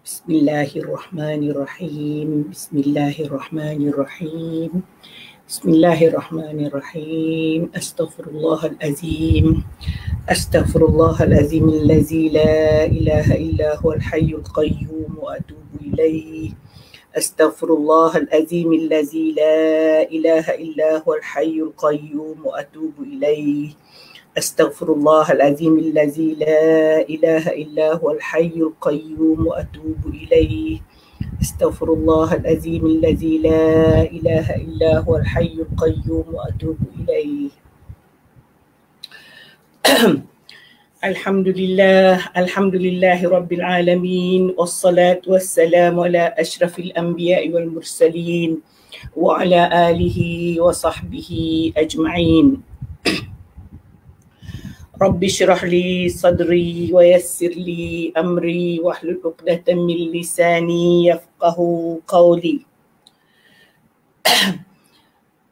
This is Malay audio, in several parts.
Bismillahirrahmanirrahim. Bismillahirrahmanirrahim. Bismillahirrahmanirrahim. Astaghfirullahalazim. Astaghfirullahalazim allazi la ilaha illa huwal hayyul qayyum wa atubu ilaih. Astaghfirullahalazim allazi la ilaha illa huwal hayyul qayyum wa atubu ilaih. Astaghfirullahalazim allazi la ilaha illa huwal hayyul qayyum wa atubu ilaih. Astaghfirullahalazim allazi la ilaha illa huwal hayyul qayyum wa atubu ilaih. Alhamdulillahi rabbil alamin, wassalatu wassalamu ala ashrafil anbiya'i wal mursalin wa ala alihi wa sahbihi ajma'in. Rabbi syrah li sadri wa yassir li amri wahlul 'uqdatam min lisani yafqahu qawli.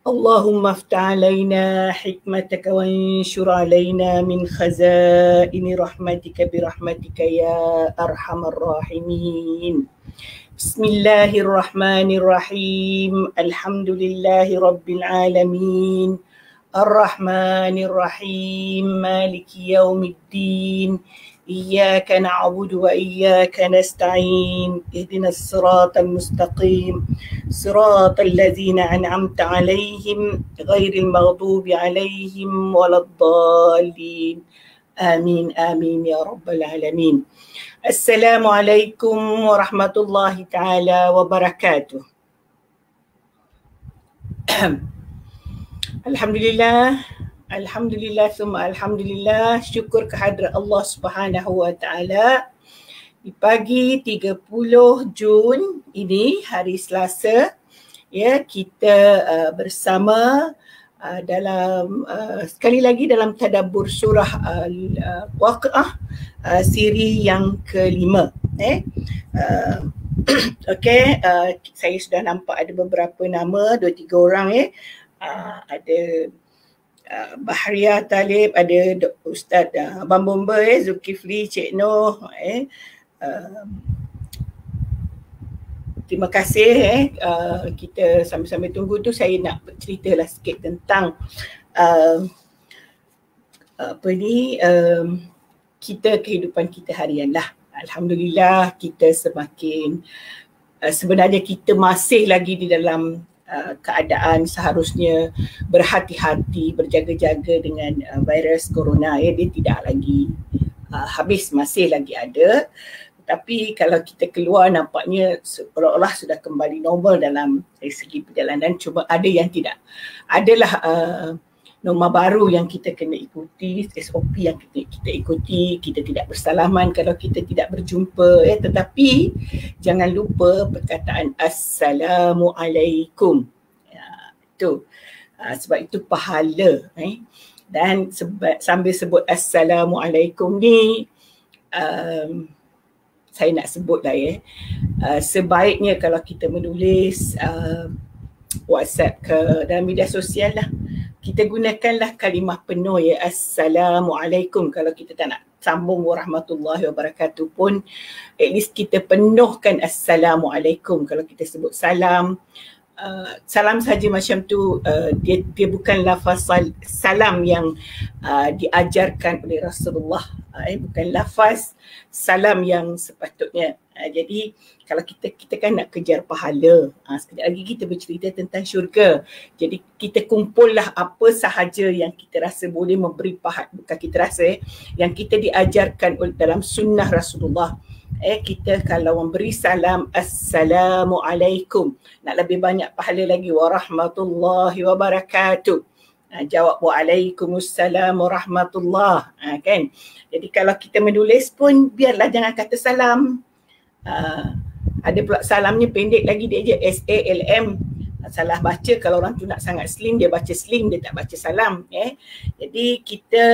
Allahumma aftah alaina hikmataka wa anshur alaina min khazaini rahmatika birahmatika ya arhamar rahimin. Bismillahirrahmanirrahim. Alhamdulillahi rabbil alamin. Ar-Rahmanir-Rahim, Maliki Yawmiddin, Iyyaka na'budu wa iyyaka nasta'in, ihdinas siratal mustaqim, siratal ladzina an'amta 'alaihim, ghairil maghdubi 'alaihim waladdallin. Amin amin ya rabbal alamin. Assalamualaikum warahmatullahi taala wabarakatuh. Alhamdulillah, summa alhamdulillah, syukur kehadrat Allah Subhanahu wa taala. Di pagi 30 Jun ini, hari Selasa, ya, kita bersama dalam sekali lagi dalam tadabbur surah Waqiah, siri yang kelima. Okey, saya sudah nampak ada beberapa nama, 2-3 orang ada Bahria Talib, ada Ustaz Abang Bomba, Zulkifli, Cik Noh, terima kasih. Kita sambil-sambil tunggu tu saya nak berceritalah sikit tentang kita, kehidupan kita harian lah. Alhamdulillah, kita semakin sebenarnya kita masih lagi di dalam keadaan seharusnya berhati-hati, berjaga-jaga dengan virus corona. Dia tidak lagi habis, masih lagi ada. Tapi kalau kita keluar, nampaknya seolah-olah sudah kembali normal dalam dari segi perjalanan. Cuma ada yang tidak. Adalah norma baru yang kita kena ikuti, SOP yang kita ikuti. Kita tidak bersalaman kalau kita tidak berjumpa, tetapi jangan lupa perkataan Assalamualaikum. Itu sebab itu pahala. Dan sambil sebut Assalamualaikum ni, saya nak sebutlah sebaiknya kalau kita menulis WhatsApp ke dalam media sosial lah, kita gunakanlah kalimah penuh, Assalamualaikum. Kalau kita tak nak sambung warahmatullahi wabarakatuh pun, at least kita penuhkan Assalamualaikum. Kalau kita sebut salam, salam saja macam tu, dia bukan lafaz salam yang diajarkan oleh Rasulullah, bukan lafaz salam yang sepatutnya. Jadi kalau kita kan nak kejar pahala, sekejap lagi kita bercerita tentang syurga. Jadi kita kumpullah apa sahaja yang kita rasa boleh memberi pahala, bukan kita rasa, yang kita diajarkan dalam sunnah Rasulullah. Kita kalau memberi salam, Assalamualaikum, nak lebih banyak pahala lagi, warahmatullahi wabarakatuh. Jawab waalaikumsalam warahmatullah, kan. Jadi kalau kita menulis pun biarlah jangan kata salam. Ada pula salamnya pendek lagi, dia je SALM. Salah baca, kalau orang tu nak sangat slim, dia baca slim, dia tak baca salam. Jadi kita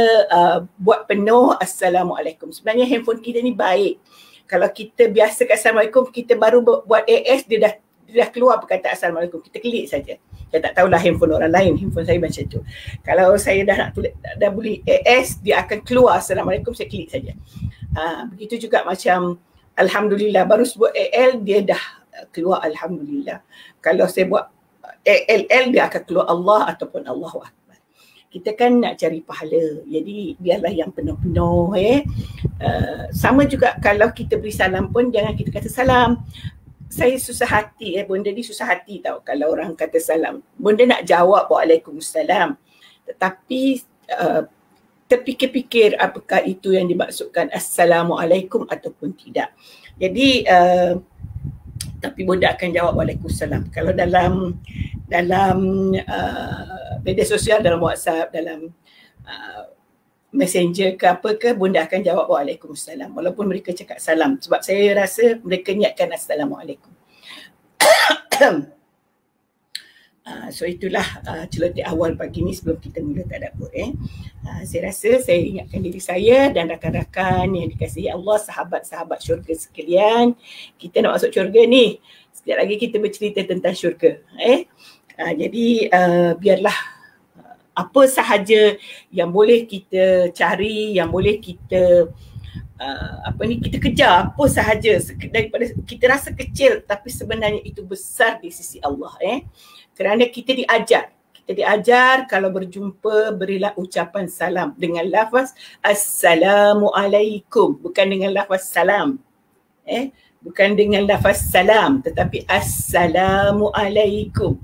buat penuh Assalamualaikum. Sebenarnya handphone kita ni baik. Kalau kita biasa kat Assalamualaikum, kita baru buat AS, dia dah keluar perkataan Assalamualaikum. Kita klik saja. Saya tak tahulah handphone orang lain, handphone saya macam tu. Kalau saya dah nak tulis, dah boleh AS, dia akan keluar Assalamualaikum, saya klik saja. Begitu juga macam Alhamdulillah. Baru sebut AL dia dah keluar Alhamdulillah. Kalau saya buat ALL dia akan keluar Allah ataupun Allahu Akbar. Kita kan nak cari pahala. Jadi biarlah yang penuh-penuh. Sama juga kalau kita beri salam pun jangan kita kata salam. Saya susah hati, benda ni susah hati tau kalau orang kata salam. Benda nak jawab Waalaikumsalam. Tetapi terfikir-fikir apakah itu yang dimaksudkan Assalamualaikum ataupun tidak. Jadi tapi bunda akan jawab Waalaikumsalam. Kalau dalam media sosial, dalam WhatsApp, dalam Messenger ke apa ke, bunda akan jawab Waalaikumsalam walaupun mereka cakap salam, sebab saya rasa mereka niatkan Assalamualaikum. So itulah celoteh awal pagi ni sebelum kita mula tadabbur. Saya rasa saya ingatkan diri saya dan rakan-rakan yang dikasihi Allah, sahabat-sahabat syurga sekalian. Kita nak masuk syurga ni. Sekejap lagi kita bercerita tentang syurga. Jadi biarlah apa sahaja yang boleh kita cari, yang boleh kita kita kejar, apa sahaja daripada kita rasa kecil tapi sebenarnya itu besar di sisi Allah. Kerana kita diajar kalau berjumpa berilah ucapan salam dengan lafaz Assalamualaikum, bukan dengan lafaz salam. Bukan dengan lafaz salam tetapi Assalamualaikum.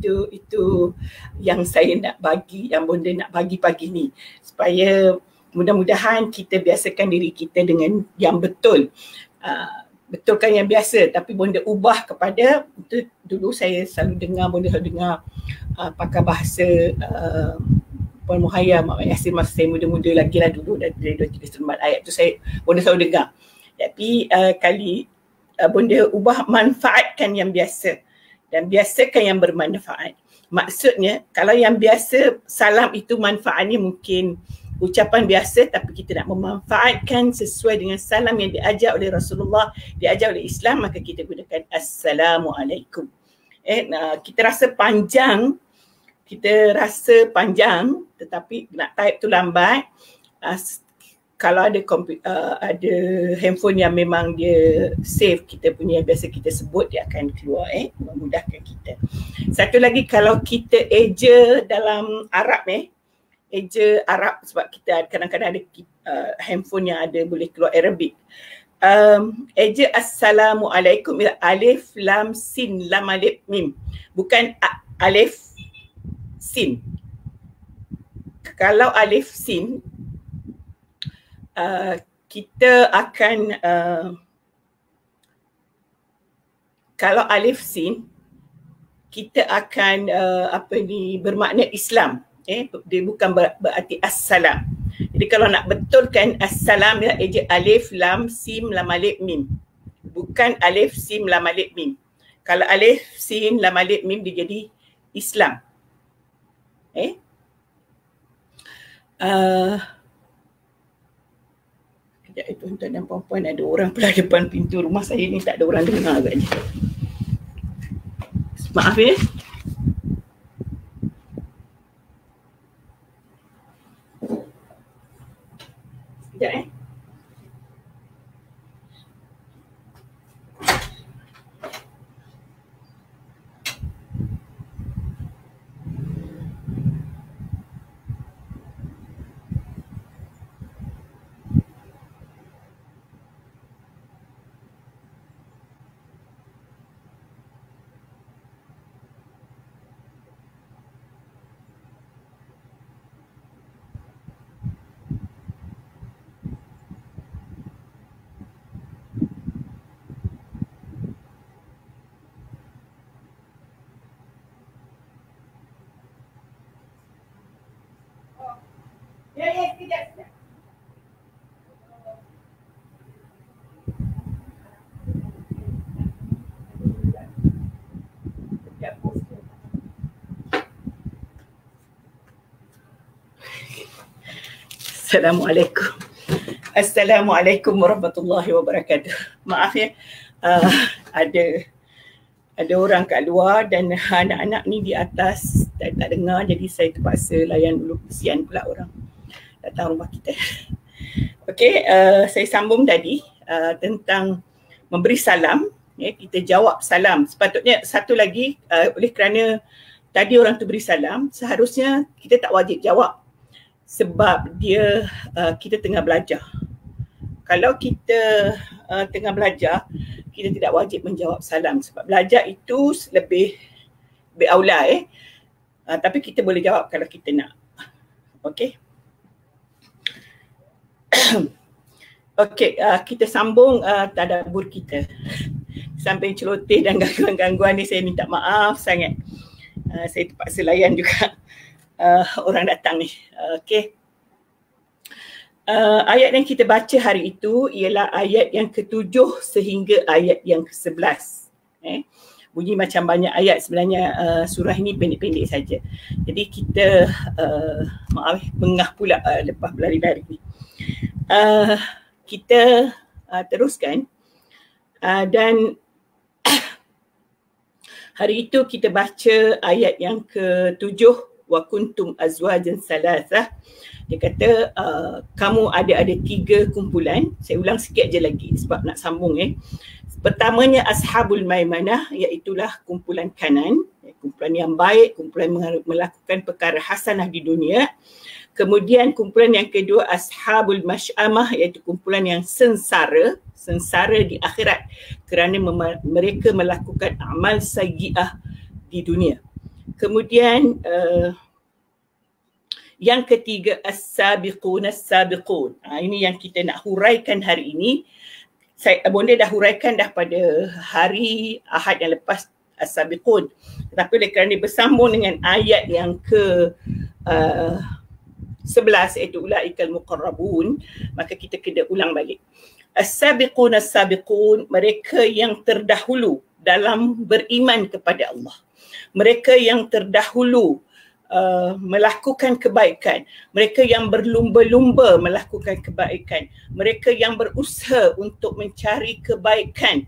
Itu yang saya nak bagi, yang bunda nak bagi pagi ni, supaya mudah-mudahan kita biasakan diri kita dengan yang betul. Betulkan yang biasa tapi bunda ubah kepada itu. Dulu saya selalu dengar, bunda selalu dengar pakar bahasa Puan Muhayya, Mak Yasir masa saya muda-muda lagi lah dulu, dari 2-3 ayat tu bunda selalu dengar. Tapi kali bunda ubah, manfaatkan yang biasa dan biasakan yang bermanfaat. Maksudnya kalau yang biasa salam itu manfaatnya mungkin ucapan biasa, tapi kita nak memanfaatkan sesuai dengan salam yang diajar oleh Rasulullah, diajar oleh Islam, maka kita gunakan Assalamualaikum. Kita rasa panjang tetapi nak type tu lambat. Kalau ada handphone yang memang dia save kita punya yang biasa kita sebut, dia akan keluar, memudahkan kita. Satu lagi, kalau kita eja dalam Arab, eja Arab, sebab kita kadang-kadang ada handphone yang ada boleh keluar Arabic. Eja Assalamualaikum ialah alif lam sin lam alif mim, bukan alif sin. Kalau alif sin, kita akan kalau alif sin kita akan bermakna Islam. Dia bukan berarti assalam. Jadi kalau nak betulkan assalam, dia eja alif lam sim lam alif mim, bukan alif sim lam alif mim. Kalau alif sin lam alif mim dia jadi Islam. Tuan-tuan dan puan-puan, ada orang pula depan pintu rumah saya ni, tak ada orang dengar agaknya. Maaf ya. Sekejap sekejap. Assalamualaikum warahmatullahi wabarakatuh. Maaf ya, ada orang kat luar dan anak-anak ni di atas tak dengar, jadi saya terpaksa layan dulu. Kesian pula orang datang rumah kita. Okey, saya sambung tadi tentang memberi salam. Kita jawab salam. Sepatutnya satu lagi, oleh kerana tadi orang tu beri salam, seharusnya kita tak wajib jawab sebab dia kita tengah belajar. Kalau kita tengah belajar, kita tidak wajib menjawab salam sebab belajar itu lebih aula tapi kita boleh jawab kalau kita nak. Okey. Okey, kita sambung tadabbur kita. Sampai celoteh dan gangguan-gangguan ni saya minta maaf sangat. Saya terpaksa layan juga orang datang ni. Okey. Ayat yang kita baca hari itu ialah ayat yang ke-7 sehingga ayat yang ke-11. Bunyi macam banyak ayat sebenarnya, surah ini pendek-pendek saja. Jadi kita mengah pula lepas berlari-lari ni. Kita teruskan dan hari itu kita baca ayat yang ke-7, wa kuntum azwajan salasah. Dia kata kamu ada 3 kumpulan. Saya ulang sikit je lagi sebab nak sambung Pertamanya ashabul maimanah, iaitulah kumpulan kanan, kumpulan yang baik, kumpulan melakukan perkara hasanah di dunia. Kemudian kumpulan yang kedua ashabul masy'amah, iaitu kumpulan yang sengsara di akhirat kerana mereka melakukan amal sayyi'ah di dunia. Kemudian yang ketiga as-sabiqun as-sabiqun. Ini yang kita nak huraikan hari ini. Saya boleh dah huraikan dah pada hari Ahad yang lepas as-sabiqun. Tetapi oleh kerana bersambung dengan ayat yang ke 11 iaitu ulaikal muqarrabun, maka kita kena ulang balik. As-sabiqun as-sabiqun, mereka yang terdahulu dalam beriman kepada Allah. Mereka yang terdahulu melakukan kebaikan, mereka yang berlumba-lumba melakukan kebaikan, mereka yang berusaha untuk mencari kebaikan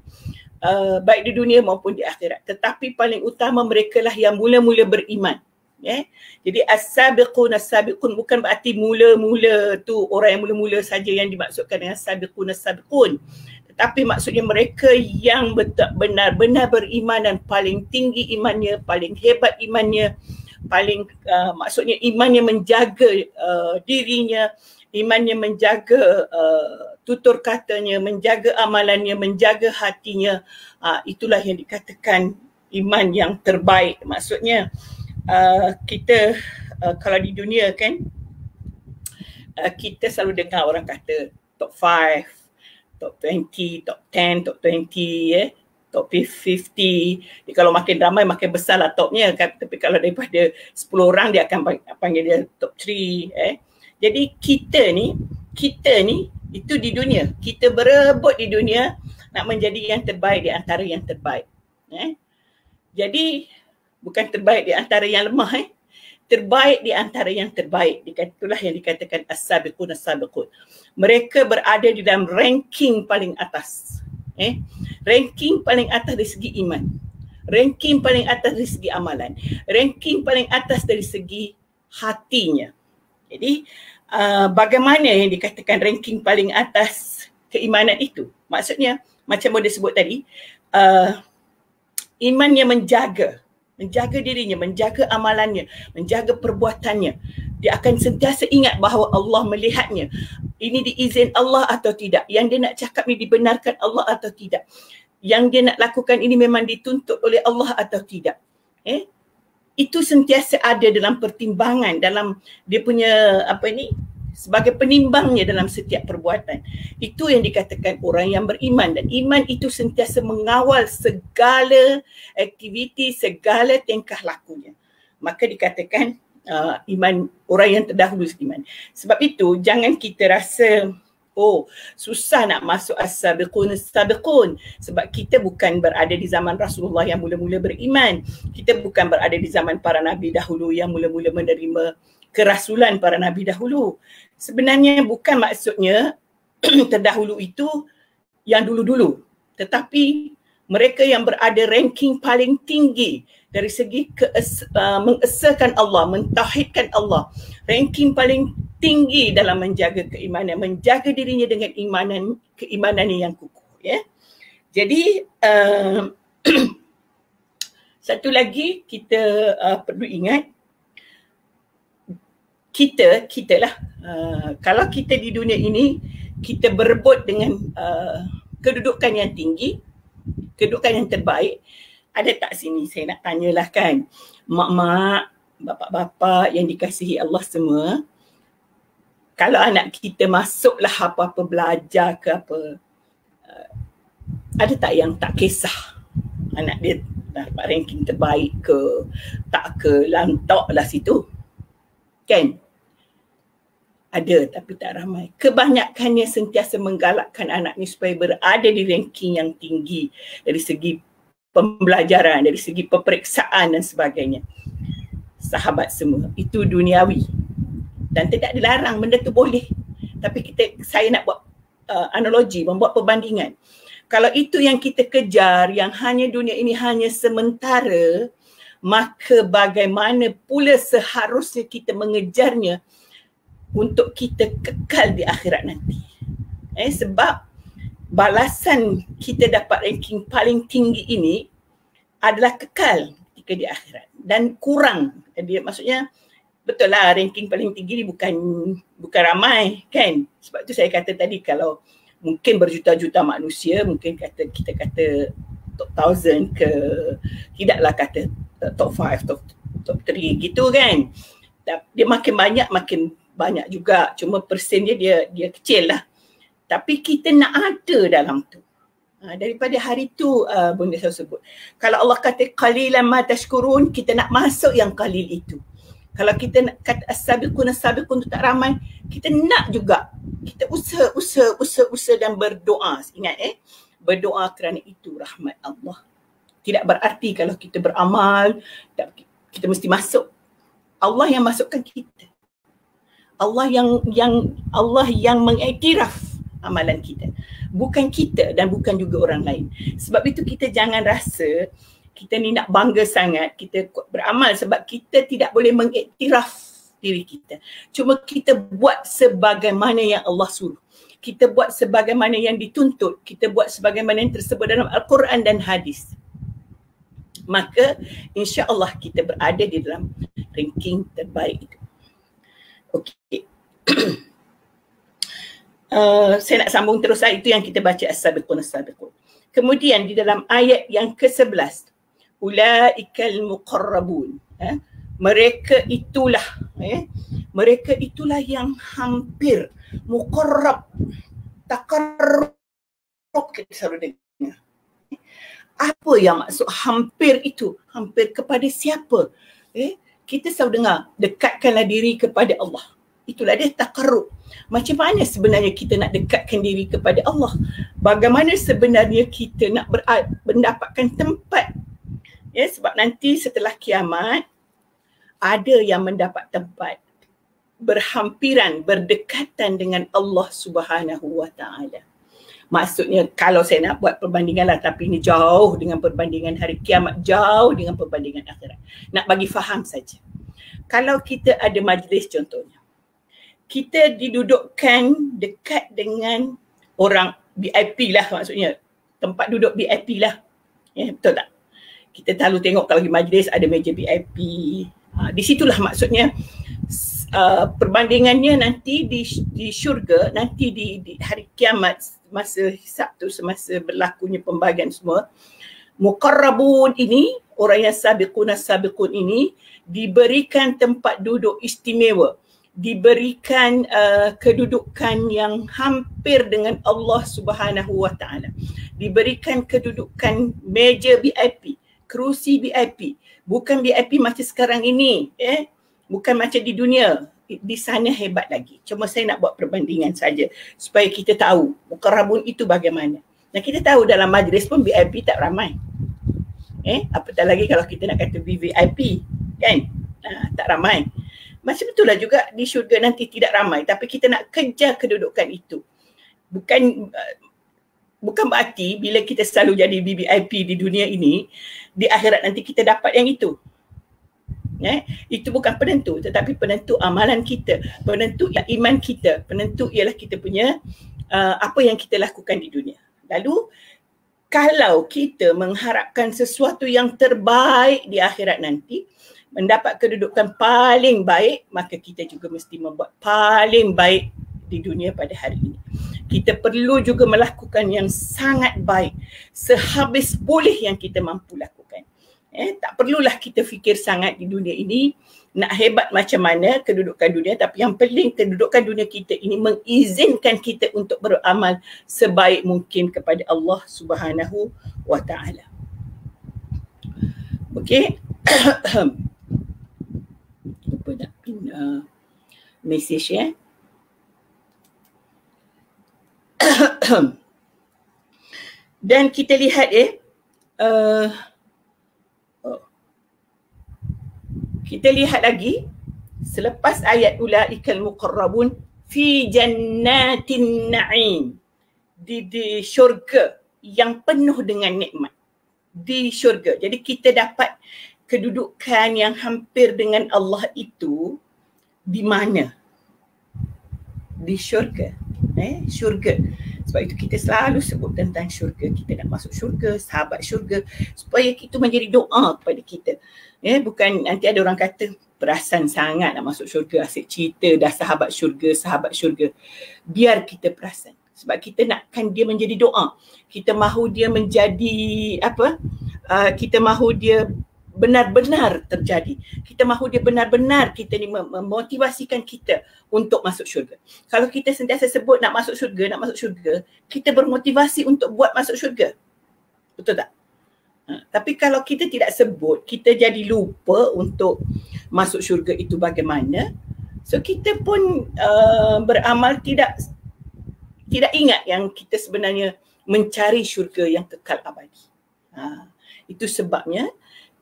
baik di dunia maupun di akhirat. Tetapi paling utama mereka lah yang mula-mula beriman. Jadi as-sabiqun as-sabiqun bukan berarti mula-mula tu orang yang mula-mula saja yang dimaksudkan dengan as-sabiqun as-sabiqun. Tetapi maksudnya mereka yang benar-benar beriman dan paling tinggi imannya, paling hebat imannya, paling maksudnya imannya menjaga dirinya, imannya menjaga tutur katanya, menjaga amalannya, menjaga hatinya. Itulah yang dikatakan iman yang terbaik. Maksudnya kita kalau di dunia kan kita selalu dengar orang kata top 5, top 20, top 10, top 20 top 50. Jadi kalau makin ramai makin besar lah topnya kan. Tapi kalau daripada 10 orang dia akan panggil dia top 3 Jadi kita ni itu di dunia. Kita berebut di dunia nak menjadi yang terbaik di antara yang terbaik. Jadi bukan terbaik di antara yang lemah terbaik di antara yang terbaik. Itulah yang dikatakan as-sabiqun as-sabiqun. Mereka berada di dalam ranking paling atas. Ranking paling atas dari segi iman, ranking paling atas dari segi amalan, ranking paling atas dari segi hatinya. Jadi bagaimana yang dikatakan ranking paling atas keimanan itu? Maksudnya macam boleh sebut tadi, imannya menjaga dirinya, menjaga amalannya, menjaga perbuatannya. Dia akan sentiasa ingat bahawa Allah melihatnya. Ini diizin Allah atau tidak? Yang dia nak cakap ni dibenarkan Allah atau tidak? Yang dia nak lakukan ini memang dituntut oleh Allah atau tidak? Itu sentiasa ada dalam pertimbangan, dalam dia punya sebagai penimbangnya dalam setiap perbuatan. Itu yang dikatakan orang yang beriman, dan iman itu sentiasa mengawal segala aktiviti, segala tingkah lakunya. Maka dikatakan iman orang yang terdahulu iman. Sebab itu jangan kita rasa susah nak masuk as-sabiqun as-sabiqun sebab kita bukan berada di zaman Rasulullah yang mula-mula beriman. Kita bukan berada di zaman para nabi dahulu yang mula-mula menerima kerasulan para nabi dahulu. Sebenarnya bukan maksudnya terdahulu itu yang dulu-dulu, tetapi mereka yang berada ranking paling tinggi dari segi mengesahkan Allah, mentauhidkan Allah, ranking paling tinggi dalam menjaga keimanan, menjaga dirinya dengan keimanan yang kukuh, ya. Jadi satu lagi kita perlu ingat, kita lah kalau kita di dunia ini kita berebut dengan kedudukan yang tinggi, kedudukan yang terbaik. Ada tak sini saya nak tanyalah kan, mak-mak, bapa-bapa yang dikasihi Allah semua, kalau anak kita masuklah apa-apa belajar ke apa, ada tak yang tak kisah anak dia dapat ranking terbaik ke, tak ke, lantak lah situ, kan? Ada, tapi tak ramai. Kebanyakannya sentiasa menggalakkan anak ni supaya berada di ranking yang tinggi dari segi pembelajaran, dari segi peperiksaan dan sebagainya. Sahabat semua, itu duniawi dan tidak dilarang, benda tu boleh. Tapi saya nak buat analogi, membuat perbandingan. Kalau itu yang kita kejar, yang hanya dunia ini hanya sementara, maka bagaimana pula seharusnya kita mengejarnya untuk kita kekal di akhirat nanti. Sebab balasan kita dapat ranking paling tinggi ini adalah kekal ketika di akhirat dan kurang. Dia maksudnya betul lah, ranking paling tinggi ni bukan ramai, kan? Sebab tu saya kata tadi, kalau mungkin berjuta-juta manusia, mungkin kita kata top 1000 ke, tidaklah kata top 5, top 3 gitu kan. Dia makin banyak juga, cuma persennya dia kecil lah. Tapi kita nak ada dalam tu. Daripada hari tu bunda saya sebut, kalau Allah kata qalilan ma tashkurun, kita nak masuk yang qalil itu. Kalau kita nak kata as-sabiqun tu tak ramai, kita nak juga. Kita usaha dan berdoa. Ingat berdoa kerana itu rahmat Allah. Tidak berarti kalau kita beramal kita mesti masuk. Allah yang masukkan kita. Allah yang mengiktiraf amalan kita, bukan kita dan bukan juga orang lain. Sebab itu kita jangan rasa kita ni nak bangga sangat kita beramal, sebab kita tidak boleh mengiktiraf diri kita. Cuma kita buat sebagaimana yang Allah suruh. Kita buat sebagaimana yang dituntut. Kita buat sebagaimana yang tersebut dalam Al-Quran dan hadis. Maka insya-Allah kita berada di dalam ranking terbaik itu. Okey. Saya nak sambung terus, itu yang kita baca as-sabiqun as-sabiqun. Kemudian di dalam ayat yang ke-11, ulaikal muqarrabun, mereka itulah yang hampir, muqarrab, taqarrub, kita selalu dengar. Apa yang maksud hampir itu? Hampir kepada siapa? Kita selalu dengar, dekatkanlah diri kepada Allah. Itulah dia taqarrub. Macam mana sebenarnya kita nak dekatkan diri kepada Allah? Bagaimana sebenarnya kita nak mendapatkan tempat? Sebab nanti setelah kiamat, ada yang mendapat tempat berhampiran, berdekatan dengan Allah Subhanahu Wa Taala. Maksudnya kalau saya nak buat perbandingan lah, tapi ini jauh dengan perbandingan hari kiamat, jauh dengan perbandingan akhirat. Nak bagi faham saja. Kalau kita ada majlis contohnya, kita didudukkan dekat dengan orang VIP lah, maksudnya tempat duduk VIP lah. Betul tak? Kita selalu tengok kalau di majlis ada meja VIP. Di situlah maksudnya perbandingannya nanti di syurga, nanti di hari kiamat, masa hisab tu, semasa berlakunya pembagian semua, muqarrabun ini, orang yang sabiqun ini diberikan tempat duduk istimewa, diberikan kedudukan yang hampir dengan Allah Subhanahu Wa Taala, diberikan kedudukan meja VIP, kerusi VIP, bukan VIP macam sekarang ini, bukan macam di dunia. Di sana hebat lagi. Cuma saya nak buat perbandingan saja supaya kita tahu muqarrabun itu bagaimana. Dan kita tahu dalam majlis pun VIP tak ramai. Apatah lagi kalau kita nak kata VVIP, kan? Tak ramai. Macam itulah juga di syurga nanti tidak ramai, tapi kita nak kejar kedudukan itu. Bukan berarti bila kita selalu jadi VIP di dunia ini, di akhirat nanti kita dapat yang itu. Itu bukan penentu, tetapi penentu amalan kita, penentu iman kita, penentu ialah kita punya apa yang kita lakukan di dunia. Lalu kalau kita mengharapkan sesuatu yang terbaik di akhirat nanti, mendapat kedudukan paling baik, maka kita juga mesti membuat paling baik di dunia pada hari ini. Kita perlu juga melakukan yang sangat baik, sehabis boleh yang kita mampu lakukan. Tak perlulah kita fikir sangat di dunia ini nak hebat macam mana kedudukan dunia, tapi yang penting kedudukan dunia kita ini mengizinkan kita untuk beramal sebaik mungkin kepada Allah Subhanahu wa Ta'ala. Okey. Lupa nak pin message ya. Dan kita lihat kita lihat lagi selepas ayat ulaikal muqarrabun fi jannatin na'im, di syurga yang penuh dengan nikmat, di syurga. Jadi kita dapat kedudukan yang hampir dengan Allah itu di mana? Di syurga. Syurga. Sebab itu kita selalu sebut tentang syurga. Kita nak masuk syurga, sahabat syurga, supaya kita menjadi doa kepada kita. Bukan nanti ada orang kata perasan sangat nak masuk syurga, asyik cerita dah sahabat syurga. Biar kita perasan. Sebab kita nakkan dia menjadi doa. Kita mahu dia menjadi kita mahu dia benar-benar terjadi. Kita mahu dia benar-benar kita ni memotivasikan kita untuk masuk syurga. Kalau kita sentiasa sebut nak masuk syurga, kita bermotivasi untuk buat masuk syurga. Betul tak? Tapi kalau kita tidak sebut, kita jadi lupa untuk masuk syurga itu bagaimana. So kita pun beramal tidak ingat yang kita sebenarnya mencari syurga yang kekal abadi. Itu sebabnya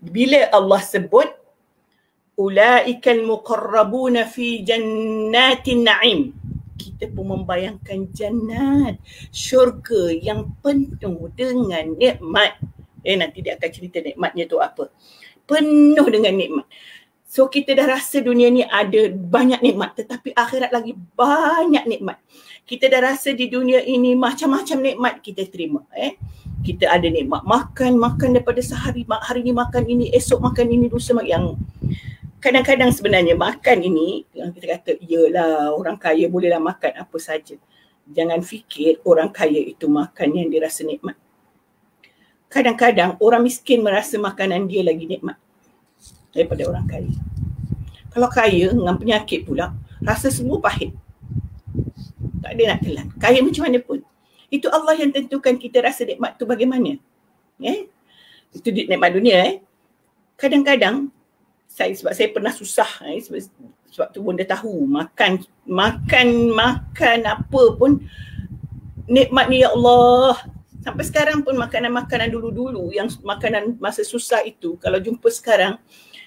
bila Allah sebut ulaikal muqarrabuna fi jannatin na'im, kita pun membayangkan jannat, syurga yang penuh dengan nikmat. Nanti dia akan cerita nikmatnya tu apa. Penuh dengan nikmat. So kita dah rasa dunia ni ada banyak nikmat, tetapi akhirat lagi banyak nikmat. Kita dah rasa di dunia ini macam-macam nikmat kita terima. Kita ada nikmat makan daripada hari ni makan ini, esok makan ini, lusa makan yang kadang-kadang sebenarnya makan ini yang kita kata iyalah orang kaya bolehlah makan apa saja. Jangan fikir orang kaya itu makan yang dirasa nikmat. Kadang-kadang orang miskin merasa makanan dia lagi nikmat daripada orang kaya. Kalau kaya dengan penyakit pula, rasa semua pahit. Tak ada nak telan. Kaya macam mana pun. Itu Allah yang tentukan kita rasa nikmat tu bagaimana. Itu nikmat dunia. Kadang-kadang sebab saya pernah susah, sebab tu Bonda tahu makan apa pun nikmat ni ya Allah. Sampai sekarang pun makanan-makanan dulu-dulu yang makanan masa susah itu, kalau jumpa sekarang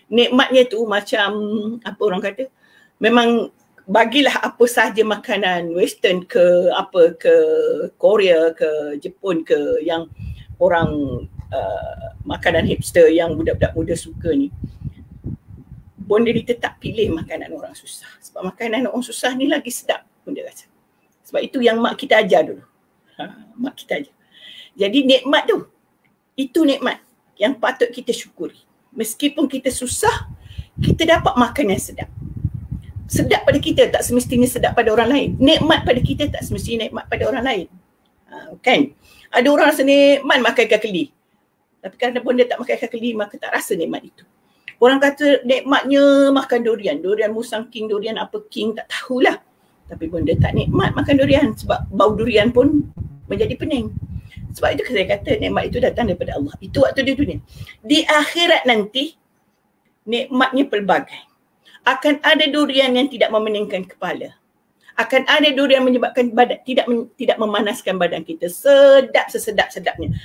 nikmatnya tu macam apa orang kata, memang bagilah apa sahaja makanan western ke Korea ke Jepun ke yang orang makanan hipster yang budak-budak muda suka ni, Bonda tetap pilih makanan orang susah. Sebab makanan orang susah ni lagi sedap, Bonda rasa. Sebab itu yang mak kita ajar dulu. Mak kita ajar. Jadi nikmat tu, itu nikmat yang patut kita syukuri. Meskipun kita susah, kita dapat makan yang sedap. Sedap pada kita tak semestinya sedap pada orang lain. Nikmat pada kita tak semestinya nikmat pada orang lain. Kan? Ada orang rasa nikmat makan ikan keli. Tapi kerana Bonda tak makan ikan keli, maka tak rasa nikmat itu. Orang kata nikmatnya makan durian. Durian musang king, durian apa king, tak tahulah. Tapi Bonda tak nikmat makan durian sebab bau durian pun menjadi pening. Sebab itu saya kata nikmat itu datang daripada Allah. Itu waktu di dunia. Di akhirat nanti, nikmatnya pelbagai. Akan ada durian yang tidak memeningkan kepala. Akan ada durian menyebabkan badan tidak memanaskan badan kita. Sedap sesedap-sedapnya.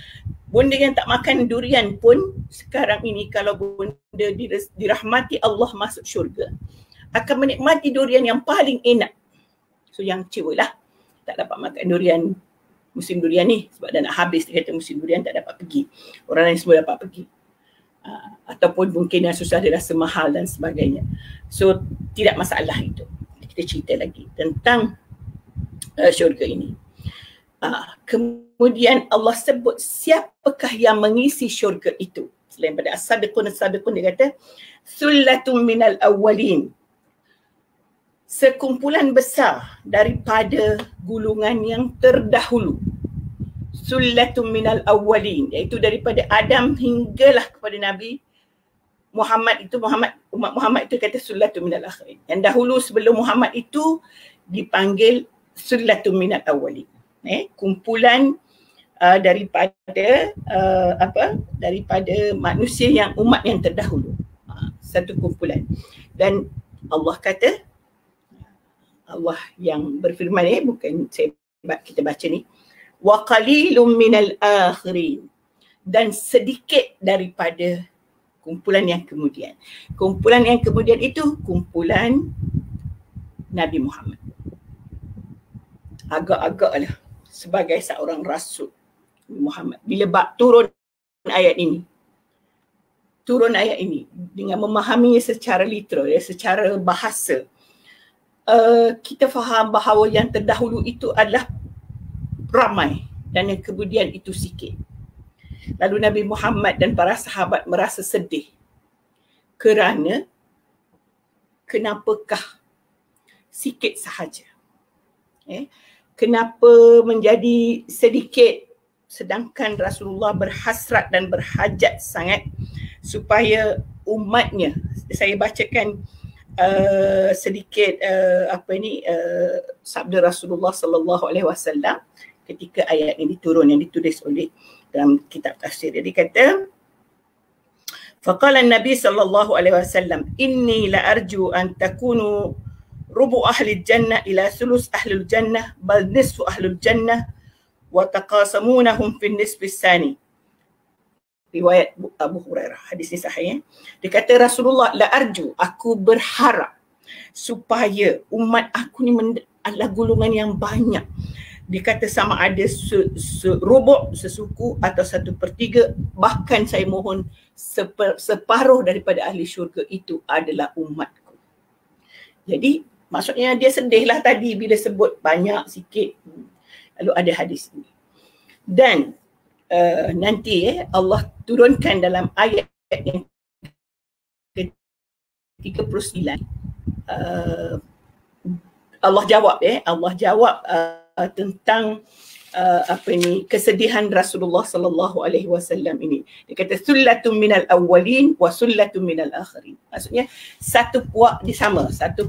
Bonda yang tak makan durian pun sekarang ini kalau Bonda dirahmati Allah masuk syurga, akan menikmati durian yang paling enak. So yang kecewa lah tak dapat makan durian musim durian ni sebab dah nak habis, dia kata musim durian tak dapat pergi. Orang lain semua dapat pergi. Ataupun mungkin yang susah dirasa mahal dan sebagainya. So tidak masalah itu. Kita cerita lagi tentang syurga ini. Kemudian Allah sebut siapakah yang mengisi syurga itu. Selain pada as-sabiqun dia kata sullatun minal awwalin, sekumpulan besar daripada gulungan yang terdahulu. Sullatun minal awwalin, iaitu daripada Adam hinggalah kepada Nabi Muhammad itu, umat Muhammad itu kata sullatun minal akhirin. Yang dahulu sebelum Muhammad itu dipanggil sullatun minal awwalin. Kumpulan daripada daripada manusia yang umat yang terdahulu. Satu kumpulan. Dan Allah kata, Allah yang berfirman bukan kita baca ni, wa qalilum minal akhirin, dan sedikit daripada kumpulan yang kemudian. Kumpulan yang kemudian itu kumpulan Nabi Muhammad. Agak-agaklah sebagai seorang rasul Muhammad, bila turun ayat ini dengan memahaminya secara literal, secara bahasa, kita faham bahawa yang terdahulu itu adalah ramai dan yang kemudian itu sikit. Lalu Nabi Muhammad dan para sahabat merasa sedih kerana kenapakah sikit sahaja? Kenapa menjadi sedikit sedangkan Rasulullah berhasrat dan berhajat sangat supaya umatnya. Saya bacakan sedikit sabda Rasulullah sallallahu alaihi wasallam ketika ayat ini turun, yang ditulis oleh dalam kitab tafsir. Dia kata, faqala an-nabi sallallahu alaihi wasallam inni la arju an takunu rubu ahli jannah ila sulus ahli jannah bal nisfu ahli jannah wa taqasamunahum fi nisfi tsani. Riwayat Abu Hurairah, hadis ni sahih. Dia kata Rasulullah, la arju, aku berharap supaya umat aku ni adalah golongan yang banyak. Dia kata sama ada serubuk, sesuku atau 1/3, bahkan saya mohon separuh daripada ahli syurga itu adalah umatku. Jadi maksudnya dia sedihlah tadi bila sebut banyak, sikit. Lalu ada hadis ini. Dan nanti Allah turunkan dalam ayat yang ke-39. Allah jawab tentang kesedihan Rasulullah sallallahu alaihi wasallam ini. Dia kata sullatun minal awwalin wa sullatun minal akhirin. Maksudnya satu puak di sama, satu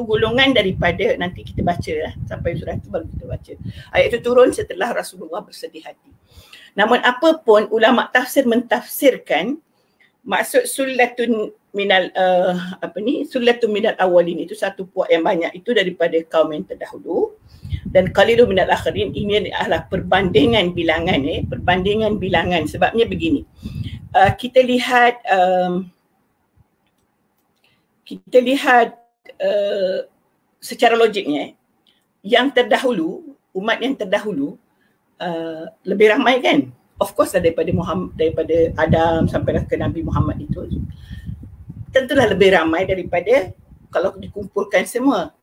golongan daripada, nanti kita baca sampai surah itu baru kita baca. Ayat itu turun setelah Rasulullah bersedih hati. Namun apapun ulama tafsir mentafsirkan maksud sullatun minal sullatun minal awwalin itu satu puak yang banyak itu daripada kaum yang terdahulu, dan qalilun minal akhirin ini adalah perbandingan bilangan. Sebabnya begini, kita lihat secara logiknya, yang terdahulu, umat yang terdahulu lebih ramai kan? Of course daripada Adam sampai ke Nabi Muhammad itu tentulah lebih ramai daripada kalau dikumpulkan semua.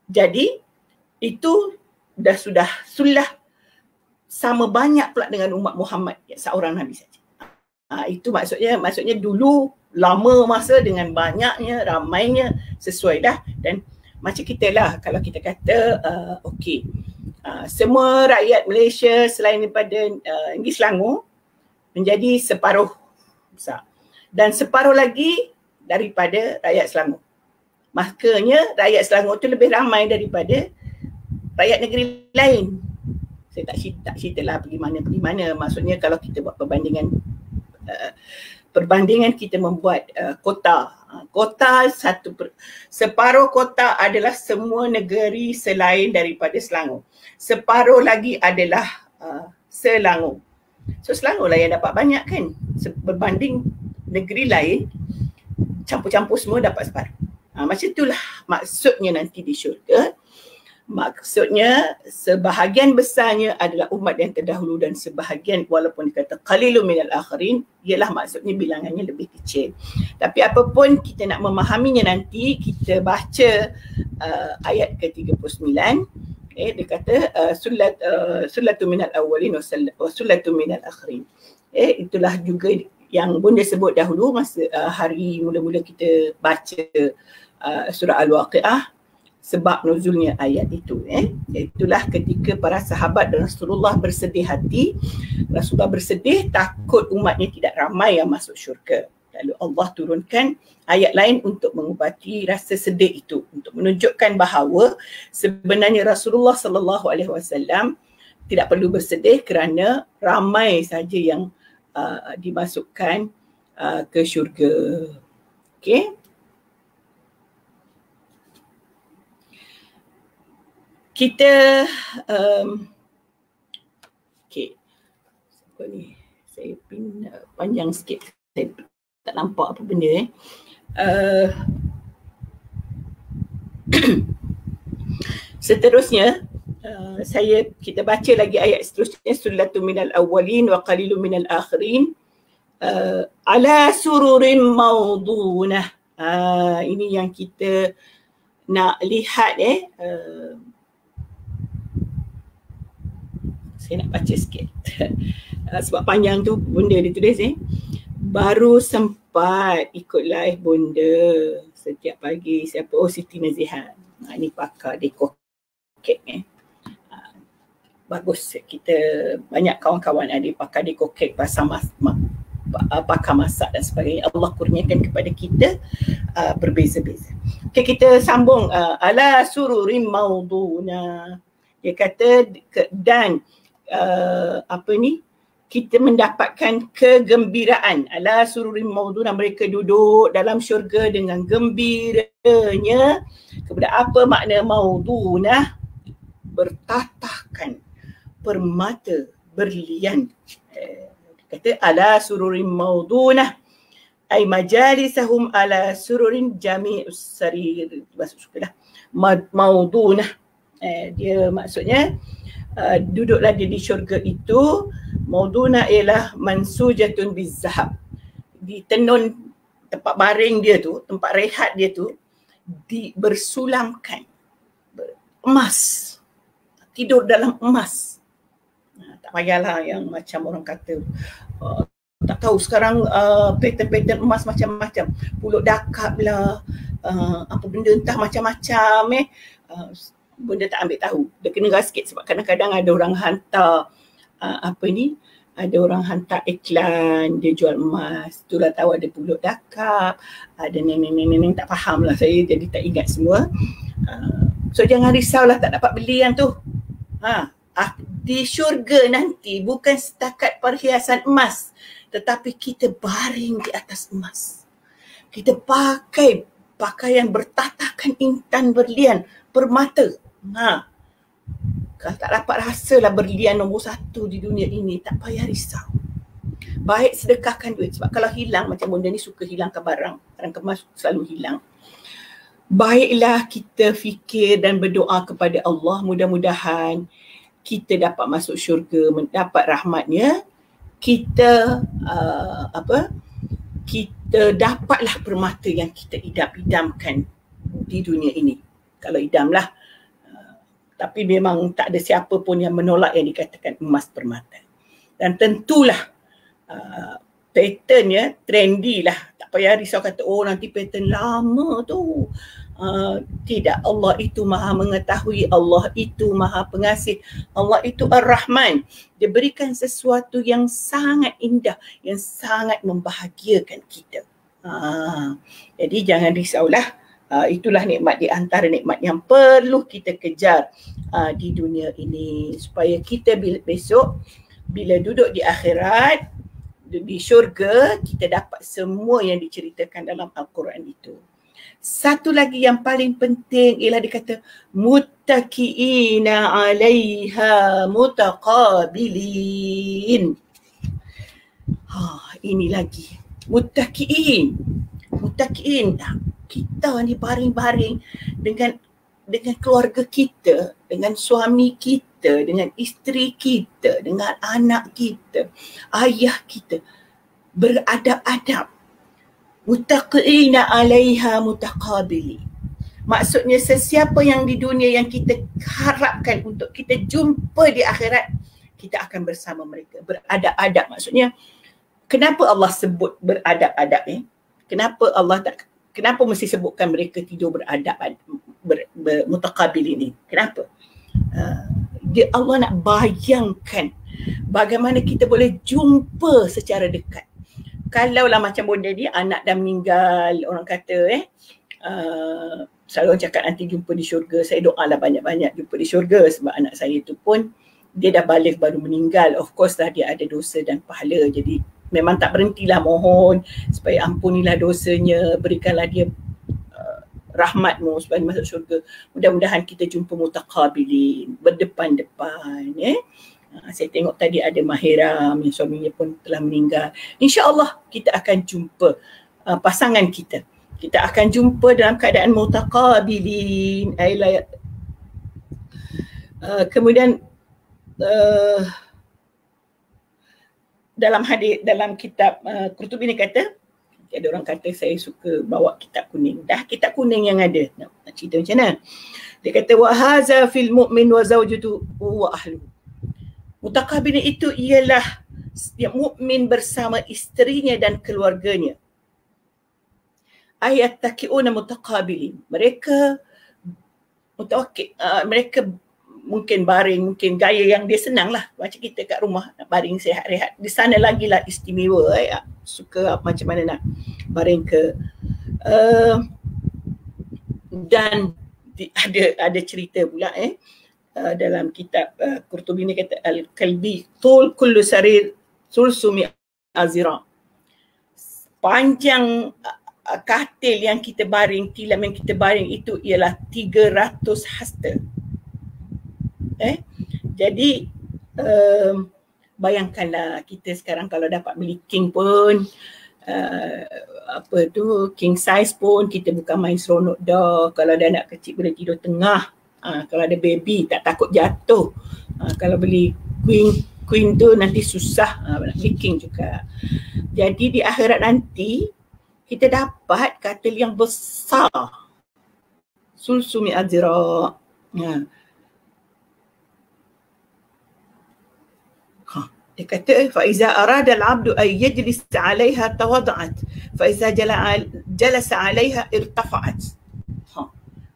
Jadi itu sudah sama banyak pula dengan umat Muhammad, seorang Nabi saja. Itu maksudnya dulu lama masa dengan banyaknya, ramainya, sesuai dah. Dan macam kita lah, kalau kita kata okey, semua rakyat Malaysia selain daripada Negeri Selangor menjadi separuh besar, dan separuh lagi daripada rakyat Selangor. Makanya rakyat Selangor tu lebih ramai daripada rakyat negeri lain. Saya tak ceritalah pergi mana. Maksudnya kalau kita buat perbandingan kita membuat kota. Kota separuh kota adalah semua negeri selain daripada Selangor. Separuh lagi adalah Selangor. So Selangor lah yang dapat banyak kan. Berbanding negeri lain, campur-campur semua dapat separuh. Macam itulah maksudnya nanti di syurga. Maksudnya sebahagian besarnya adalah umat yang terdahulu dan sebahagian walaupun dikata qalilun minal akhirin ialah maksudnya bilangannya lebih kecil. Tapi apapun kita nak memahaminya nanti, kita baca ayat ke-39. Dia kata sullatun minal awwalin wa sullatun minal akhirin. Itulah juga yang Bunda sebut dahulu masa hari mula-mula kita baca surah Al-Waqiah, sebab nuzulnya ayat itu. Itulah ketika para sahabat dan Rasulullah bersedih hati. Rasulullah bersedih takut umatnya tidak ramai yang masuk syurga. Lalu Allah turunkan ayat lain untuk mengubati rasa sedih itu, untuk menunjukkan bahawa sebenarnya Rasulullah SAW tidak perlu bersedih kerana ramai saja yang dimasukkan ke syurga. Okey. Kita okey. Apa ni? Saya panjang sikit. Saya tak nampak apa benda Seterusnya kita baca lagi ayat seterusnya, sullatun minal awwalin wa qalilun minal akhirin ala sururin mawdunah. Ini yang kita nak lihat. Saya nak baca sikit sebab panjang tu bunda dia tulis. Baru sempat ikut live bunda setiap pagi. Siapa? Siti Nazihan. Ini pakar dekor kek. Bagus, kita banyak kawan-kawan ada pakar dekor kek, pakar masak dan sebagainya. Allah kurniakan kepada kita berbeza-beza. Okay, kita sambung. Ala sururin mawduna. Dia kata dan kita mendapatkan kegembiraan. Ala sururin mawduna, mereka duduk dalam syurga dengan gembiranya. Kepada apa makna mawduna? Bertatahkan permata berlian. Kata ala sururin mawduna ay majalisahum ala sururin jami'us sarir. Maksudnya mawduna, dia maksudnya duduklah dia di syurga itu. Mawduna ialah mansujatun bizzahab, ditenun tempat baring dia tu, tempat rehat dia tu bersulamkan emas, tidur dalam emas. Tak payahlah yang macam orang kata tak tahu sekarang pattern-pattern emas macam-macam, pulut dakap lah, apa benda entah macam-macam. Benda tak ambil tahu. Dia kena sikit sebab kadang-kadang ada orang hantar ada orang hantar iklan dia jual emas. Itulah tahu ada pulut dakap, ada nenek-nenek tak faham lah saya, jadi tak ingat semua. So jangan risaulah tak dapat beli yang tu. Di syurga nanti bukan setakat perhiasan emas, tetapi kita baring di atas emas. Kita pakai pakaian bertatahkan intan berlian, permata. Kalau tak dapat rasalah berlian nombor 1 di dunia ini, tak payah risau. Baik sedekahkan duit, sebab kalau hilang, macam bunda ni suka hilangkan barang kemas selalu hilang. Baiklah kita fikir dan berdoa kepada Allah, mudah-mudahan kita dapat masuk syurga, mendapat rahmatnya. Kita kita dapatlah permata yang kita idam-idamkan di dunia ini. Kalau idamlah, tapi memang tak ada siapa pun yang menolak yang dikatakan emas permata. Dan tentulah patternnya trendy lah. Tak payah risau kata nanti pattern lama tu. Tidak, Allah itu maha mengetahui, Allah itu maha pengasih, Allah itu Ar-Rahman. Dia berikan sesuatu yang sangat indah, yang sangat membahagiakan kita. Jadi jangan risaulah. Itulah nikmat di antara nikmat yang perlu kita kejar di dunia ini, supaya kita besok bila duduk di akhirat, di syurga, kita dapat semua yang diceritakan dalam Al-Quran itu. Satu lagi yang paling penting ialah dikata muttaqiina 'alaiha mutaqabilin. Ini lagi muttaqiin. Kita ni baring-baring dengan dengan keluarga kita, dengan suami kita, dengan isteri kita, dengan anak kita, ayah kita, beradab-adab. Muttaqiina 'alaiha mutaqabili. Maksudnya sesiapa yang di dunia yang kita harapkan untuk kita jumpa di akhirat, kita akan bersama mereka. Beradab-adab maksudnya, kenapa Allah sebut beradab-adab ni? Kenapa mesti sebutkan mereka tidur beradab, mutaqabili ni? Kenapa? Allah nak bayangkan bagaimana kita boleh jumpa secara dekat. Kalaulah macam bonda ni, anak dah meninggal, orang kata selalu orang cakap nanti jumpa di syurga. Saya doalah banyak-banyak jumpa di syurga, sebab anak saya tu pun dia dah balik baru meninggal. Of course lah dia ada dosa dan pahala, jadi memang tak berhentilah mohon supaya ampunilah dosanya, berikanlah dia rahmatmu supaya masuk syurga. Mudah-mudahan kita jumpa mutaqabilin, berdepan-depan. Saya tengok tadi ada Mahiram yang suaminya pun telah meninggal. InsyaAllah kita akan jumpa pasangan kita. Kita akan jumpa dalam keadaan mutaqabilin. Kemudian dalam hadis, dalam kitab Qurtubi ni kata, ada orang kata saya suka bawa kitab kuning. Dah kitab kuning yang ada. Nak cerita macam mana? Dia kata wa haza fil mu'min wa zawjutu wa ahluhu. Mutaqabilin itu ialah yang mukmin bersama isterinya dan keluarganya. Ayat takiuna mutaqabilin. Mereka mutawakkil, mereka mungkin baring, mungkin gaya yang dia senang lah. Macam kita kat rumah nak baring sihat rehat. Di sana lagi lah istimewa. Suka macam mana nak baring ke. Dan ada cerita pula dalam kitab Qurtubi ni kata al-kalbi tul kullu sarir sulsumi azira. Panjang katil yang kita baring, tilam yang kita baring itu ialah 300 hasta. Jadi bayangkanlah kita sekarang kalau dapat beli king pun king size pun kita bukan main seronok dah. Kalau ada anak kecil boleh tidur tengah. Kalau ada baby tak takut jatuh. Kalau beli queen tu nanti susah nak beli king juga. Jadi di akhirat nanti kita dapat katil yang besar. Sulsumi azira. Dia kata fa iza arada al-'abdu ay yajlis 'alayha tawada'at fa iza jalasa 'alayha irtafa'at.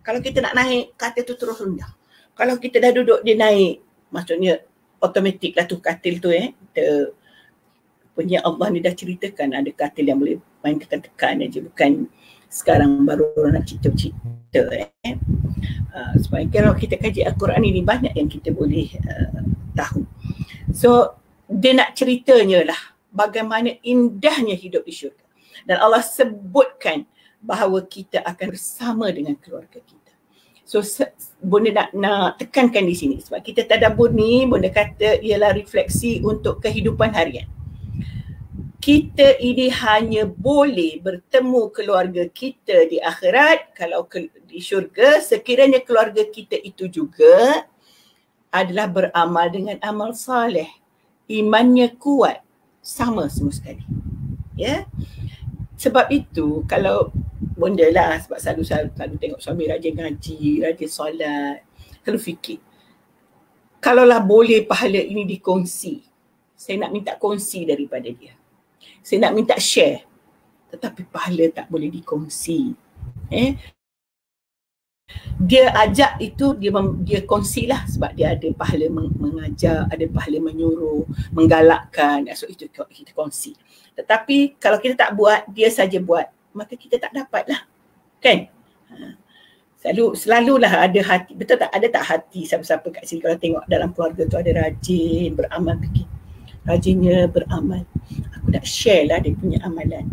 Kalau kita nak naik, katil tu terus rendah. Kalau kita dah duduk, dia naik. Maksudnya automatik lah tu katil tu. Kita punya Allah ni dah ceritakan ada katil yang boleh main tekan-tekan aja. Bukan sekarang baru nak cerita-cerita. Sebab kalau kita kaji Al-Quran ini banyak yang kita boleh tahu. So dia nak ceritanya lah bagaimana indahnya hidup di syurga. Dan Allah sebutkan bahawa kita akan bersama dengan keluarga kita. So Bunda nak tekankan di sini sebab kita tadabbur ni, Bunda kata ialah refleksi untuk kehidupan harian. Kita ini hanya boleh bertemu keluarga kita di akhirat kalau di syurga sekiranya keluarga kita itu juga adalah beramal dengan amal saleh, imannya kuat, sama semua sekali. Sebab itu kalau Bunda lah, sebab selalu tengok suami rajin ngaji, rajin solat. Kalau fikir, kalaulah boleh pahala ini dikongsi, saya nak minta kongsi daripada dia. Saya nak minta share. Tetapi pahala tak boleh dikongsi. Dia ajak itu, dia kongsilah sebab dia ada pahala mengajar, ada pahala menyuruh, menggalakkan. So itu kita kongsi. Tetapi kalau kita tak buat, dia saja buat, maka kita tak dapatlah. Kan? Selalulah ada hati. Betul tak? Ada tak hati siapa-siapa kat sini kalau tengok dalam keluarga tu ada rajin beramal fikir. Rajinnya beramal. Aku nak share lah dia punya amalan.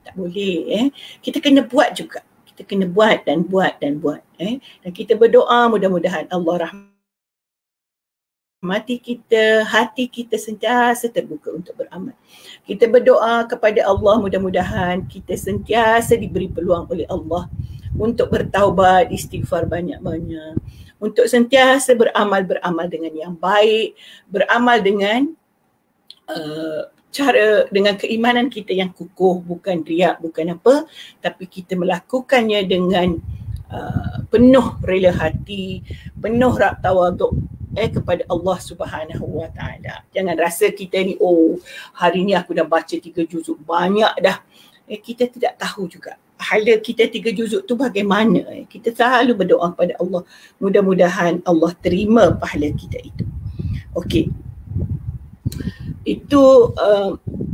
Tak boleh. Kita kena buat juga. Kita kena buat dan buat dan buat. Dan kita berdoa mudah-mudahan Allah rahmati kita, hati kita sentiasa terbuka untuk beramal. Kita berdoa kepada Allah mudah-mudahan kita sentiasa diberi peluang oleh Allah untuk bertaubat, istighfar banyak-banyak, untuk sentiasa beramal dengan yang baik, beramal dengan cara, dengan keimanan kita yang kukuh, bukan riak, bukan apa, tapi kita melakukannya dengan penuh rela hati, penuh rak tawaduk kepada Allah Subhanahu Wa Taala. Jangan rasa kita ni, oh hari ni aku dah baca 3 juzuk, banyak dah. Kita tidak tahu juga pahala kita 3 juzuk tu bagaimana. Kita selalu berdoa kepada Allah, mudah-mudahan Allah terima pahala kita itu. Okey. Itu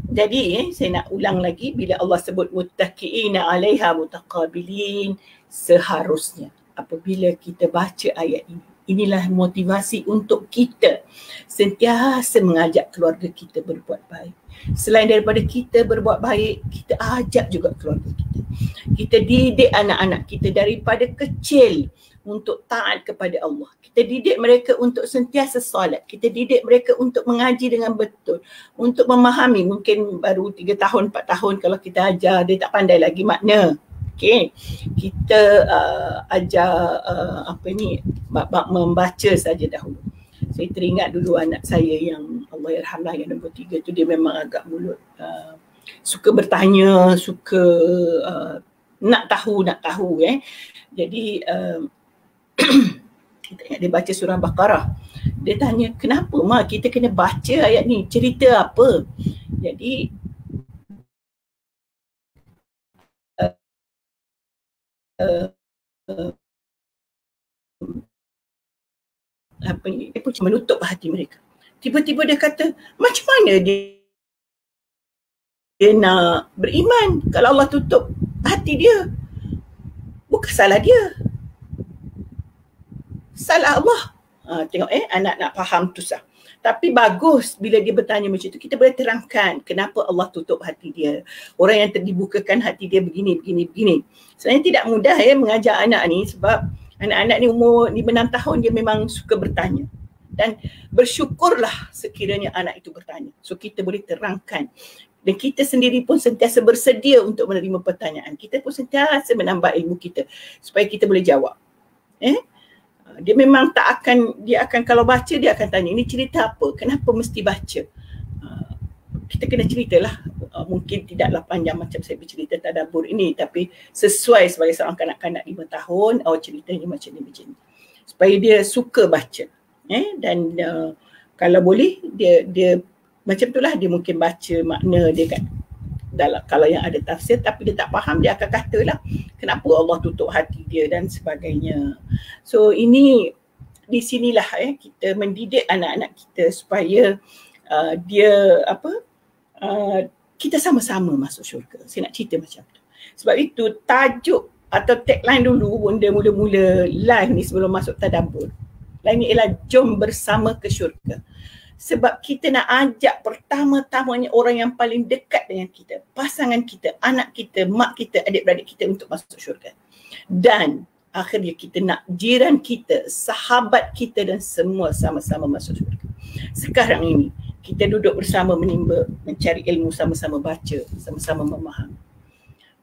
jadi saya nak ulang lagi, bila Allah sebut muttaqiina 'alaiha mutaqabilin, seharusnya apabila kita baca ayat ini, inilah motivasi untuk kita sentiasa mengajak keluarga kita berbuat baik. Selain daripada kita berbuat baik, kita ajak juga keluarga kita. Kita didik anak-anak kita daripada kecil untuk taat kepada Allah. Kita didik mereka untuk sentiasa solat. Kita didik mereka untuk mengaji dengan betul, untuk memahami. Mungkin baru 3 tahun, 4 tahun kalau kita ajar, dia tak pandai lagi makna. Okay. Kita ajar bab membaca saja dahulu. Saya teringat dulu anak saya yang Allahyarhamlah yang nombor 3 tu, dia memang agak mulut, suka bertanya, suka nak tahu. Jadi kita ingat dia baca surah Baqarah. Dia tanya, kenapa Ma kita kena baca ayat ni? Cerita apa? Jadi dia pun menutup hati mereka. Tiba-tiba dia kata, macam mana dia nak beriman kalau Allah tutup hati dia? Bukan salah dia, salah Allah. Tengok anak nak faham tu sah. Tapi bagus bila dia bertanya macam tu, kita boleh terangkan kenapa Allah tutup hati dia. Orang yang dibukakan hati dia begini. Sebenarnya tidak mudah mengajar anak ni, sebab anak-anak ni umur 5-6 tahun dia memang suka bertanya. Dan bersyukurlah sekiranya anak itu bertanya. So kita boleh terangkan. Dan kita sendiri pun sentiasa bersedia untuk menerima pertanyaan. Kita pun sentiasa menambah ilmu kita supaya kita boleh jawab. Dia memang dia akan kalau baca dia akan tanya, ini cerita apa? Kenapa mesti baca? Kita kena ceritalah. Mungkin tidaklah panjang macam saya bercerita tadabbur ini, tapi sesuai sebagai seorang kanak-kanak 5 tahun, ceritanya macam ni. Supaya dia suka baca. Dan kalau boleh dia macam itulah, dia mungkin baca makna dia kan. Kalau yang ada tafsir tapi dia tak faham, dia akan katalah kenapa Allah tutup hati dia dan sebagainya. So ini di sinilah kita mendidik anak-anak kita supaya dia kita sama-sama masuk syurga. Saya nak cerita macam tu. Sebab itu tajuk atau tagline dulu benda mula-mula live ni sebelum masuk tadabbur. Live ni ialah jom bersama ke syurga. Sebab kita nak ajak pertama-tamanya orang yang paling dekat dengan kita, pasangan kita, anak kita, mak kita, adik-beradik kita untuk masuk syurga. Dan akhirnya kita nak jiran kita, sahabat kita dan semua sama-sama masuk syurga. Sekarang ini kita duduk bersama menimba, mencari ilmu, sama-sama baca, sama-sama memahami.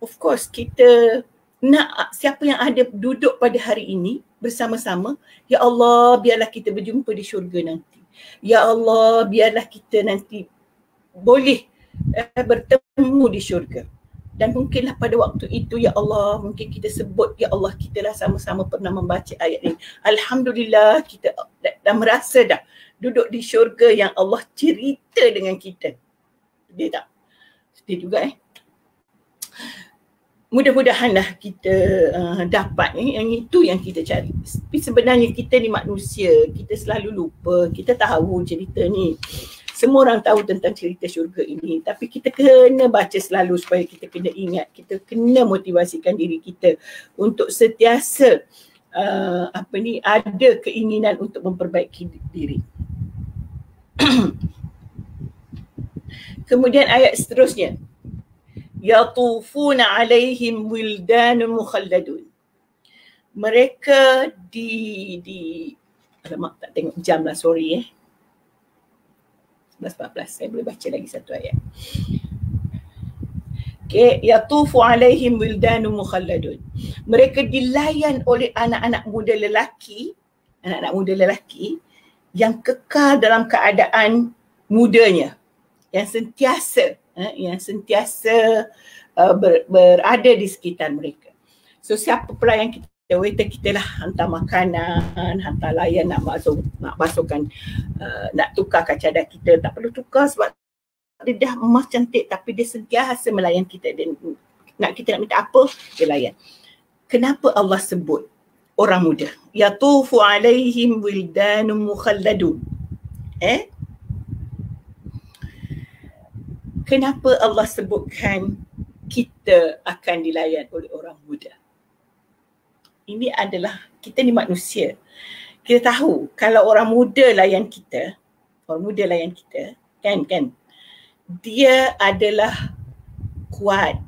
Of course kita nak siapa yang ada duduk pada hari ini bersama-sama, ya Allah biarlah kita berjumpa di syurga nanti. Ya Allah, biarlah kita nanti boleh bertemu di syurga. Dan mungkinlah pada waktu itu, ya Allah, mungkin kita sebut, ya Allah, kita dah sama-sama pernah membaca ayat ini. Alhamdulillah, kita dah merasa dah duduk di syurga yang Allah cerita dengan kita. Sedih tak? Sedih juga Mudah-mudahanlah kita dapat yang itu yang kita cari. Tapi sebenarnya kita ni manusia, kita selalu lupa. Kita tahu cerita ni, semua orang tahu tentang cerita syurga ini, tapi kita kena baca selalu supaya kita kena ingat. Kita kena motivasikan diri kita untuk sentiasa ada keinginan untuk memperbaiki diri. Kemudian ayat seterusnya, yatufuna alaihim wildanun mukhalladun. Mereka alamak, tak tengok jam lah, sorry 11:14, saya boleh baca lagi satu ayat. Okay, yatufu alaihim wildanu mukhalladun. Mereka dilayan oleh anak-anak muda lelaki yang kekal dalam keadaan mudanya, yang sentiasa berada di sekitar mereka. So siapa pelayan kita, waiter kita lah, hantar makanan, hantar layan, nak basuhkan, nak tukar kacadah kita, tak perlu tukar sebab dia dah emas cantik, tapi dia sentiasa melayan kita. Dia kita nak minta apa, dia layan. Kenapa Allah sebut orang muda? Yatufu alaihim wildanun mukhalladun. Kenapa Allah sebutkan kita akan dilayan oleh orang muda? Ini adalah, kita ni manusia. Kita tahu kalau orang muda layan kita, kan, dia adalah kuat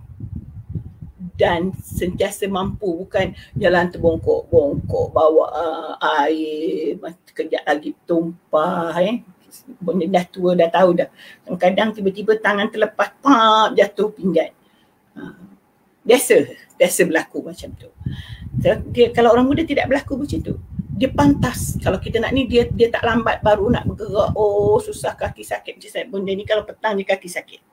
dan sentiasa mampu, bukan jalan terbongkok-bongkok, bawa air, kejap lagi tumpah, dah tua, dah tahu dah. Kadang tiba-tiba tangan terlepas, jatuh pinggan. Biasa berlaku macam tu. Dia, kalau orang muda tidak berlaku macam tu. Dia pantas, kalau kita nak ni, dia tak lambat baru nak bergerak. Susah, kaki sakit. Benda ni kalau petang dia kaki sakit.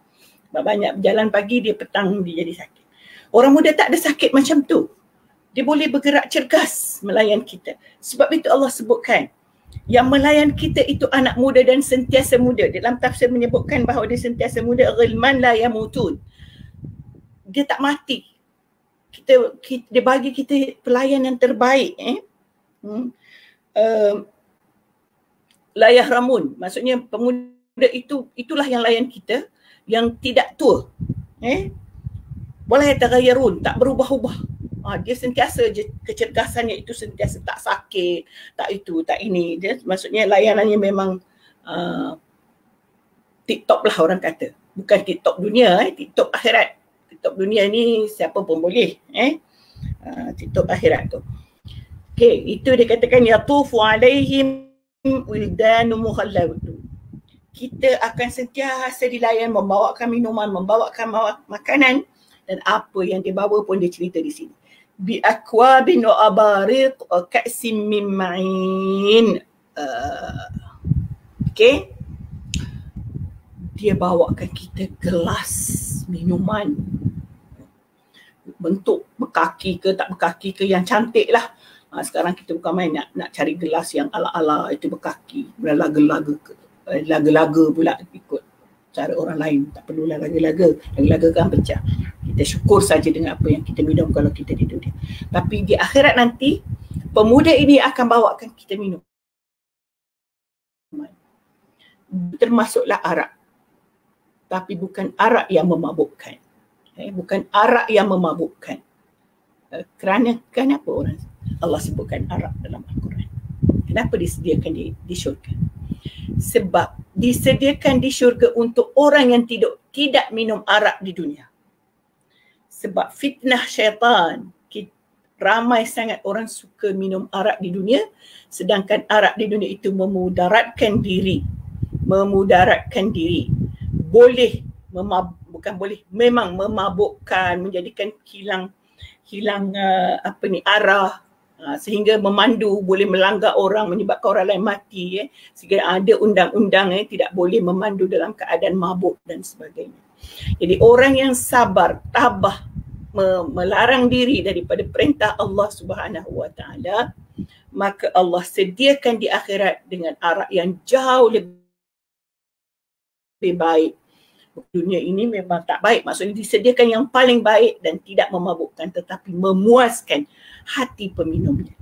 Banyak berjalan pagi, dia petang dia jadi sakit. Orang muda tak ada sakit macam tu. Dia boleh bergerak cergas melayan kita. Sebab itu Allah sebutkan, yang melayan kita itu anak muda dan sentiasa muda. Dalam tafsir menyebutkan bahawa dia sentiasa muda, ghilman la yamutun. Dia tak mati. Dia bagi kita pelayan yang terbaik. Layah ramun, maksudnya pemuda itulah yang layan kita, yang tidak tua. Wala yataghayyarun, tak berubah-ubah. Dia sentiasa je, kecergasannya itu sentiasa, tak sakit, tak itu, tak ini. Dia maksudnya layanannya memang TikTok lah orang kata. Bukan TikTok dunia, TikTok akhirat. TikTok dunia ni siapa pun boleh. TikTok akhirat tu. Okay, itu dia katakan yatufu alaihim wildanu mukhalladun. Kita akan sentiasa dilayan, membawakan minuman, membawakan makanan, dan apa yang dia bawa pun dia cerita di sini. Bi akwabin wa abariq wa ka'sim min ma'in. Okay. Dia bawakan kita gelas minuman. Bentuk berkaki ke tak berkaki ke, yang cantik lah. Sekarang kita bukan main nak cari gelas yang ala-ala itu berkaki, laga-laga pula ikut cara orang lain. Tak perlulah laga-laga kan pecah. Kita syukur saja dengan apa yang kita minum kalau kita di dunia. Tapi di akhirat nanti, pemuda ini akan bawakan kita minum. Termasuklah arak. Tapi bukan arak yang memabukkan. Bukan arak yang memabukkan. Kerana kenapa Allah sebutkan arak dalam Al-Quran? Kenapa disediakan di syurga? Sebab disediakan di syurga untuk orang yang tidak minum arak di dunia. Sebab fitnah syaitan, ramai sangat orang suka minum arak di dunia, sedangkan arak di dunia itu memudaratkan diri. Memang memabukkan, menjadikan hilang arah, sehingga memandu, boleh melanggar orang, menyebabkan orang lain mati. Sehingga ada undang-undang tidak boleh memandu dalam keadaan mabuk dan sebagainya. Jadi orang yang sabar, tabah, melarang diri daripada perintah Allah Subhanahu Wa Taala, maka Allah sediakan di akhirat dengan arak yang jauh lebih baik. Dunia ini memang tak baik, maksudnya disediakan yang paling baik dan tidak memabukkan, tetapi memuaskan hati peminumnya.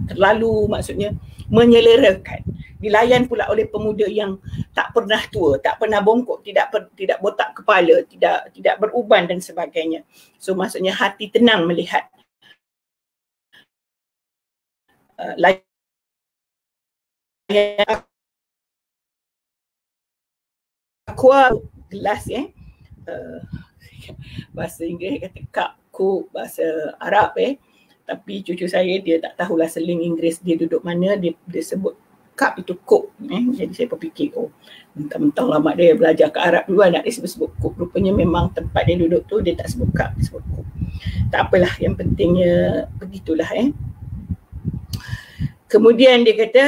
Terlalu maksudnya menyelerakan. Dilayan pula oleh pemuda yang tak pernah tua, tak pernah bongkok, tidak botak kepala, tidak beruban dan sebagainya. So maksudnya hati tenang melihat aqua, gelas, bahasa Inggeris kata cup, cup, bahasa Arab tapi cucu saya dia tak tahulah seling Inggeris dia duduk mana, dia sebut cup itu kop. Jadi saya berfikir, mentang-mentang lama dia belajar ke Arab dulu, nak dia sebut kop. Rupanya memang tempat dia duduk tu dia tak sebut cup, dia sebut kop. Tak apalah, yang pentingnya begitulah. Kemudian dia kata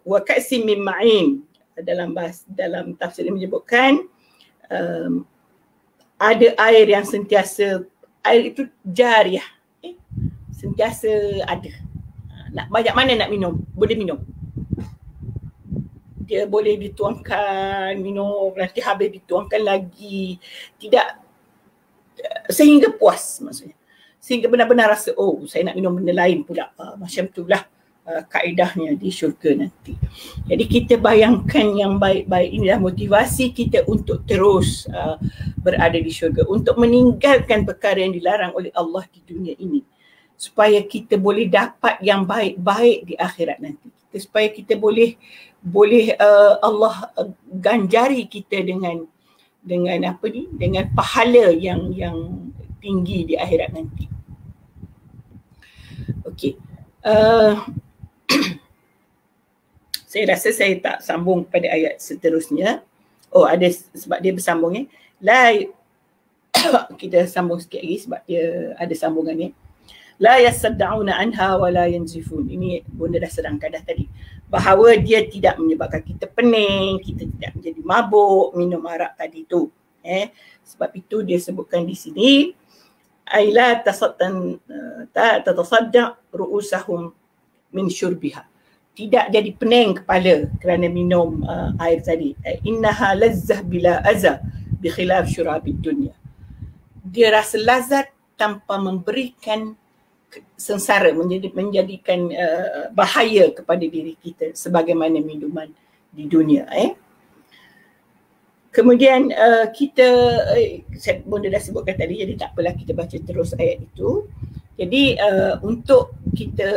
wa ka'sim min ma'in, dalam tafsir dia menyebutkan ada air yang sentiasa, air itu jariah, sentiasa ada. Nak banyak mana nak minum, boleh minum. Dia boleh dituangkan, minum, nanti habis dituangkan lagi. Tidak sehingga puas maksudnya. Sehingga benar-benar rasa, saya nak minum benda lain pula. Macam itulah kaedahnya di syurga nanti. Jadi kita bayangkan yang baik-baik inilah motivasi kita untuk terus berada di syurga, untuk meninggalkan perkara yang dilarang oleh Allah di dunia ini, supaya kita boleh dapat yang baik-baik di akhirat nanti. Supaya kita boleh Allah ganjari kita dengan dengan pahala yang tinggi di akhirat nanti. Okey. Saya rasa saya tak sambung pada ayat seterusnya. Ada sebab dia bersambung . Kita sambung sikit lagi sebab dia ada sambungannya. La yasaddauna anha wa la yanzifun. Ini bunda dah sedangkan dah tadi. Bahawa dia tidak menyebabkan kita pening, kita tidak menjadi mabuk minum arak tadi tu. Sebab itu dia sebutkan di sini, ay la tatasadda ru'usahum min syurbiha. Tidak jadi pening kepala kerana minum air tadi. Innaha lazzah bila azza bi khilaf syurabid dunya. Dia rasa lazat tanpa memberikan sengsara, menjadikan bahaya kepada diri kita sebagaimana minuman di dunia. Kemudian bunda dah sebutkan tadi, jadi tak apalah kita baca terus ayat itu. Jadi untuk kita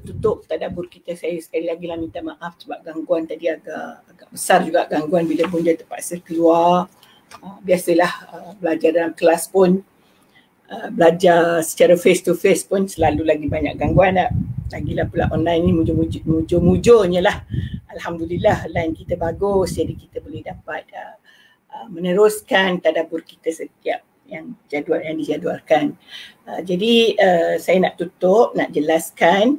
tutup tadabbur kita, saya sekali lagi lah minta maaf sebab gangguan tadi agak besar juga gangguan bila bunda terpaksa keluar. Biasalah belajar dalam kelas pun, belajar secara face to face pun selalu lagi banyak gangguan. Lagilah pula online ni mujur-mujurnya lah. Alhamdulillah line kita bagus, jadi kita boleh dapat meneruskan tadabbur kita setiap yang dijadualkan. Jadi saya nak tutup, nak jelaskan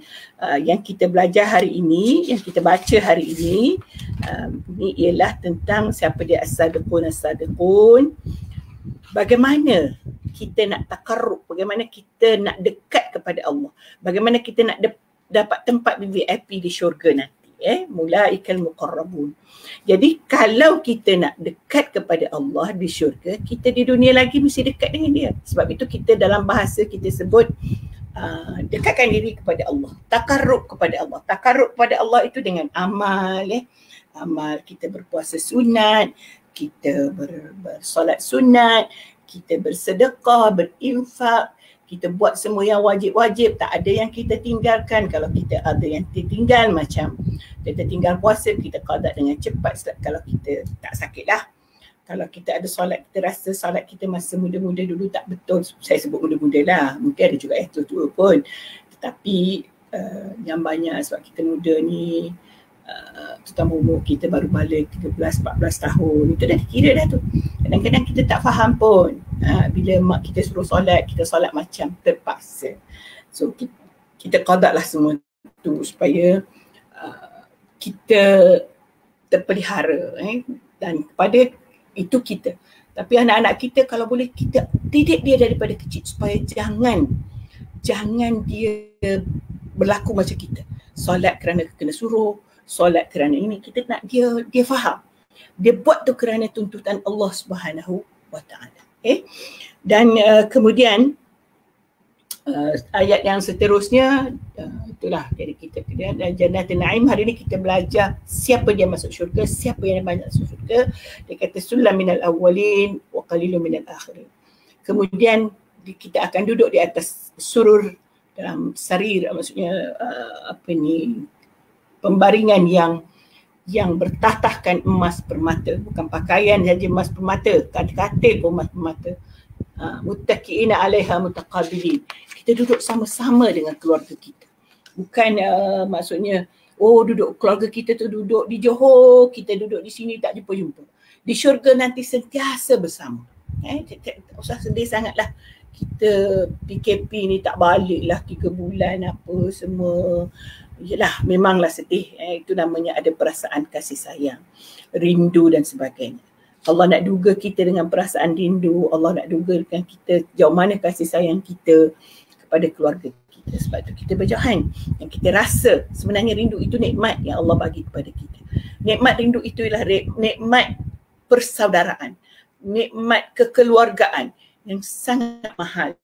yang kita belajar hari ini, yang kita baca hari ini, ini ialah tentang siapa dia as-sadiqun. Bagaimana kita nak takarrub, bagaimana kita nak dekat kepada Allah, bagaimana kita nak dapat tempat VIP di syurga nanti. Mulaikal muqarrabun. Jadi kalau kita nak dekat kepada Allah di syurga, kita di dunia lagi mesti dekat dengan dia. Sebab itu kita dalam bahasa kita sebut dekatkan diri kepada Allah, takarrub kepada Allah. Takarrub kepada Allah itu dengan amal, amal kita berpuasa sunat, kita bersolat sunat, kita bersedekah, berinfak, kita buat semua yang wajib-wajib, tak ada yang kita tinggalkan. Kalau kita ada yang tertinggal, macam kita tinggal puasa, kita qada dengan cepat kalau kita tak sakit lah. Kalau kita ada solat, kita rasa solat kita masa muda-muda dulu tak betul, saya sebut muda-muda lah, mungkin ada juga yang tua-tua pun, tetapi yang banyak sebab kita muda ni, terutama umur kita baru balik 13-14 tahun, itu dah kira dah tu. Kadang-kadang kita tak faham pun. Bila mak kita suruh solat, kita solat macam terpaksa. So kita qada lah semua tu supaya kita terpelihara, dan kepada itu kita. Tapi anak-anak kita kalau boleh kita didik dia daripada kecil supaya jangan dia berlaku macam kita. Solat kerana kena suruh, solat kerana ini, kita nak dia faham. Dia buat tu kerana tuntutan Allah Subhanahu wa Ta'ala. Dan kemudian ayat yang seterusnya, itulah, jadi kita Jannatin Na'im. Hari ni kita belajar siapa dia masuk syurga, siapa yang banyak masuk syurga. Dia kata sulam minal awwalin wa qalilun minal akhirin. Kemudian kita akan duduk di atas surur, dalam sarir, maksudnya pembaringan yang bertatahkan emas permata, bukan pakaian saja emas permata, katil pun emas permata. Muttaqiina 'alaiha mutaqabilin. Kita duduk sama-sama dengan keluarga kita. Bukan maksudnya Oh, duduk keluarga kita tu duduk di Johor, kita duduk di sini tak jumpa-jumpa. Di syurga nanti sentiasa bersama. Tak usah sedih sangatlah. Kita PKP ni tak balik lah 3 bulan apa semua. Yelah, memanglah sedih. Itu namanya ada perasaan kasih sayang, rindu dan sebagainya. Allah nak duga kita dengan perasaan rindu. Allah nak duga dengan kita jauh mana kasih sayang kita kepada keluarga kita. Sebab tu kita berjahan. Yang kita rasa sebenarnya rindu itu nikmat yang Allah bagi kepada kita. Nikmat rindu itu ialah nikmat persaudaraan, nikmat kekeluargaan yang sangat mahal,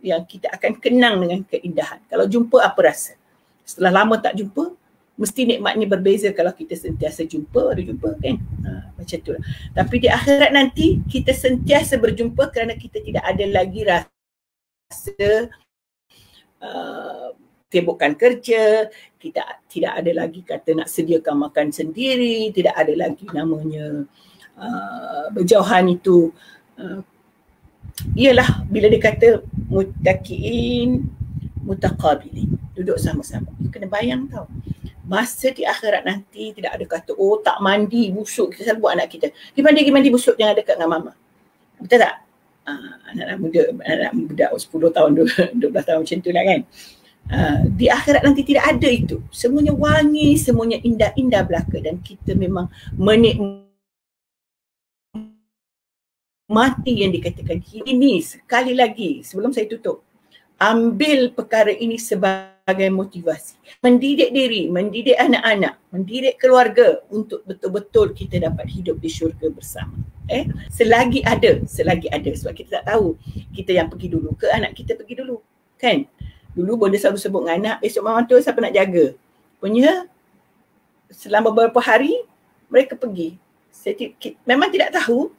yang kita akan kenang dengan keindahan. Kalau jumpa apa rasa? Setelah lama tak jumpa, mesti nikmatnya berbeza kalau kita sentiasa jumpa, ada jumpa kan? Macam tu lah. Tapi di akhirat nanti kita sentiasa berjumpa kerana kita tidak ada lagi rasa sibukkan kerja, kita tidak ada lagi kata nak sediakan makan sendiri, tidak ada lagi namanya berjauhan itu. Ialah bila dia kata muttaqiin mutaqabilin, duduk sama-sama. You kena bayang tau, masa di akhirat nanti tidak ada kata oh tak mandi busuk. Kita selalu buat anak kita, pergi mandi busuk, jangan dekat dengan mama. Betul tak? Anak muda 10 tahun 12 tahun macam tu lah kan. Di akhirat nanti tidak ada itu. Semuanya wangi, semuanya indah-indah belaka, dan kita memang menikmati yang dikatakan ini. Sekali lagi sebelum saya tutup, ambil perkara ini sebagai motivasi. Mendidik diri, mendidik anak-anak, mendidik keluarga untuk betul-betul kita dapat hidup di syurga bersama. Selagi ada. Sebab kita tak tahu kita yang pergi dulu ke anak kita pergi dulu. Kan? Dulu bonda selalu sebut dengan anak, besok mama tu siapa nak jaga? Punya selama beberapa hari mereka pergi. Memang tidak tahu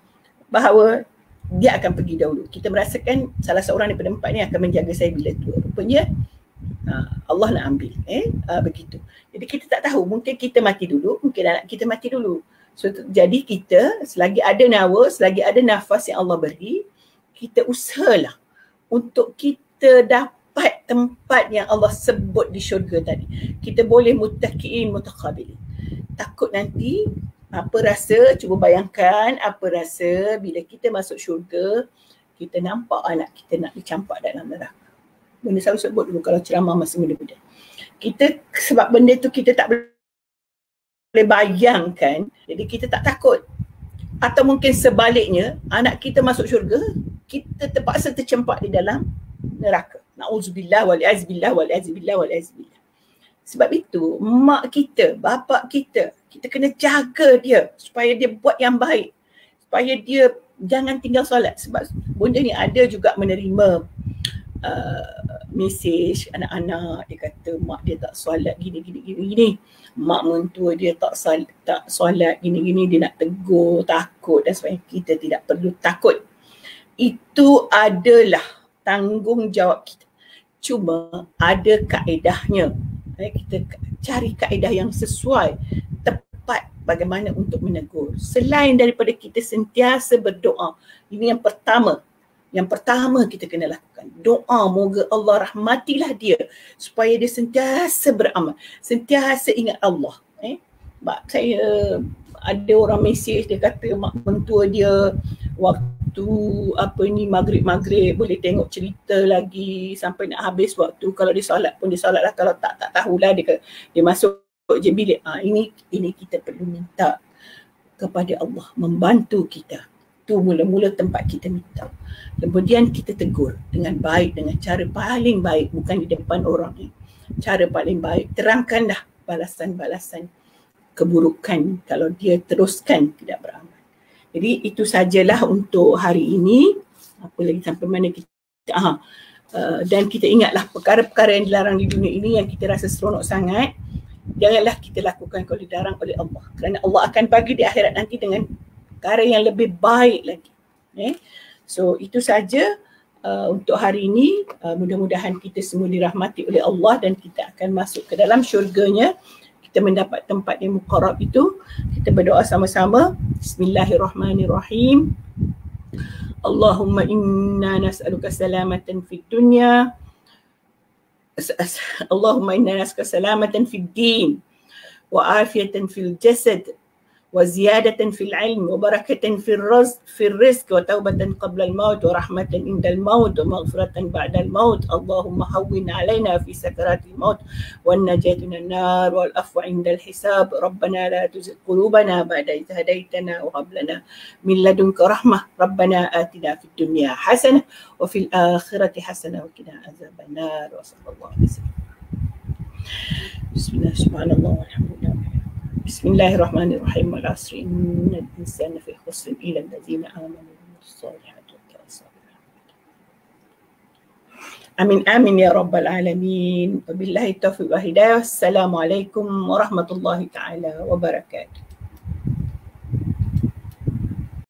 bahawa dia akan pergi dahulu. Kita merasakan salah seorang daripada 4 ni akan menjaga saya bila tua. Rupanya Allah nak ambil. Begitu. Jadi kita tak tahu, mungkin kita mati dulu, mungkin anak kita mati dulu. So, jadi kita selagi ada nyawa, selagi ada nafas yang Allah beri, kita usahalah untuk kita dapat tempat yang Allah sebut di syurga tadi. Kita boleh muttaqiin mutaqabilin. Takut nanti apa rasa, cuba bayangkan apa rasa bila kita masuk syurga, kita nampak anak kita nak dicampak dalam neraka. Benda selalu sebut dulu kalau ceramah masa muda-muda. Kita, sebab benda tu kita tak boleh bayangkan, jadi kita tak takut. Atau mungkin sebaliknya, anak kita masuk syurga, kita terpaksa tercempak di dalam neraka. Na'udzubillah wal'azbillah wal'azbillah wal'azbillah. Sebab itu, mak kita, bapak kita kena jaga dia supaya dia buat yang baik. Supaya dia jangan tinggal solat. Sebab benda ni ada juga menerima mesej anak-anak, dia kata mak dia tak solat gini. Mak mentua dia tak solat gini, dia nak tegur, takut dan sebagainya. Kita tidak perlu takut. Itu adalah tanggungjawab kita. Cuma ada kaedahnya. Kita cari kaedah yang sesuai, tepat bagaimana untuk menegur. Selain daripada kita sentiasa berdoa. Ini yang pertama. Yang pertama kita kena lakukan. Doa moga Allah rahmatilah dia supaya dia sentiasa beramal. Sentiasa ingat Allah. Saya ada orang mesej, dia kata mak mentua dia waktu maghrib boleh tengok cerita lagi sampai nak habis waktu. Kalau dia solat pun dia solat lah, kalau tak tahulah dia masuk je bilik. Ini kita perlu minta kepada Allah membantu kita. Itu mula-mula tempat kita minta. Kemudian kita tegur dengan baik, dengan cara paling baik, bukan di depan orang ni. Cara paling baik, terangkanlah balasan-balasan keburukan kalau dia teruskan tidak beramal. Jadi itu sajalah untuk hari ini. Apa lagi sampai mana kita dan kita ingatlah perkara-perkara yang dilarang di dunia ini yang kita rasa seronok sangat, janganlah kita lakukan kalau dilarang oleh Allah. Kerana Allah akan bagi di akhirat nanti dengan perkara yang lebih baik lagi. So itu saja untuk hari ini. Mudah-mudahan kita semua dirahmati oleh Allah dan kita akan masuk ke dalam syurganya. Kita mendapat tempat yang muqarrab itu. Kita berdoa sama-sama. Bismillahirrahmanirrahim. Allahumma inna nas'aluka salamatan fid dunya اللهم إنا نسألك سلامة في الدين وعافية في الجسد وزيادة في العلم وبركة في الرزق وتوبة قبل الموت ورحمة عند الموت ومغفرة بعد الموت. اللهم هون علينا في سكرات الموت والنجاة من النار والعفو عند الحساب. ربنا لا تزغ قلوبنا بعد إذ هديتنا وهب لنا من لدنك رحمة. ربنا آتنا في الدنيا حسنة وفي الآخرة حسنة وقنا عذاب النار. وصلى الله عليه وسلم. بسم الله سبحان الله والحمد لله. بسم الله الرحمن الرحيم. والعصر إن الإنسان في خسر إلا الذين آمنوا وعملوا الصالحات وتواصوا بالحق. آمين آمين يا رب العالمين. وبالله التوفيق والهداية. السلام عليكم ورحمة الله تعالى وبركاته.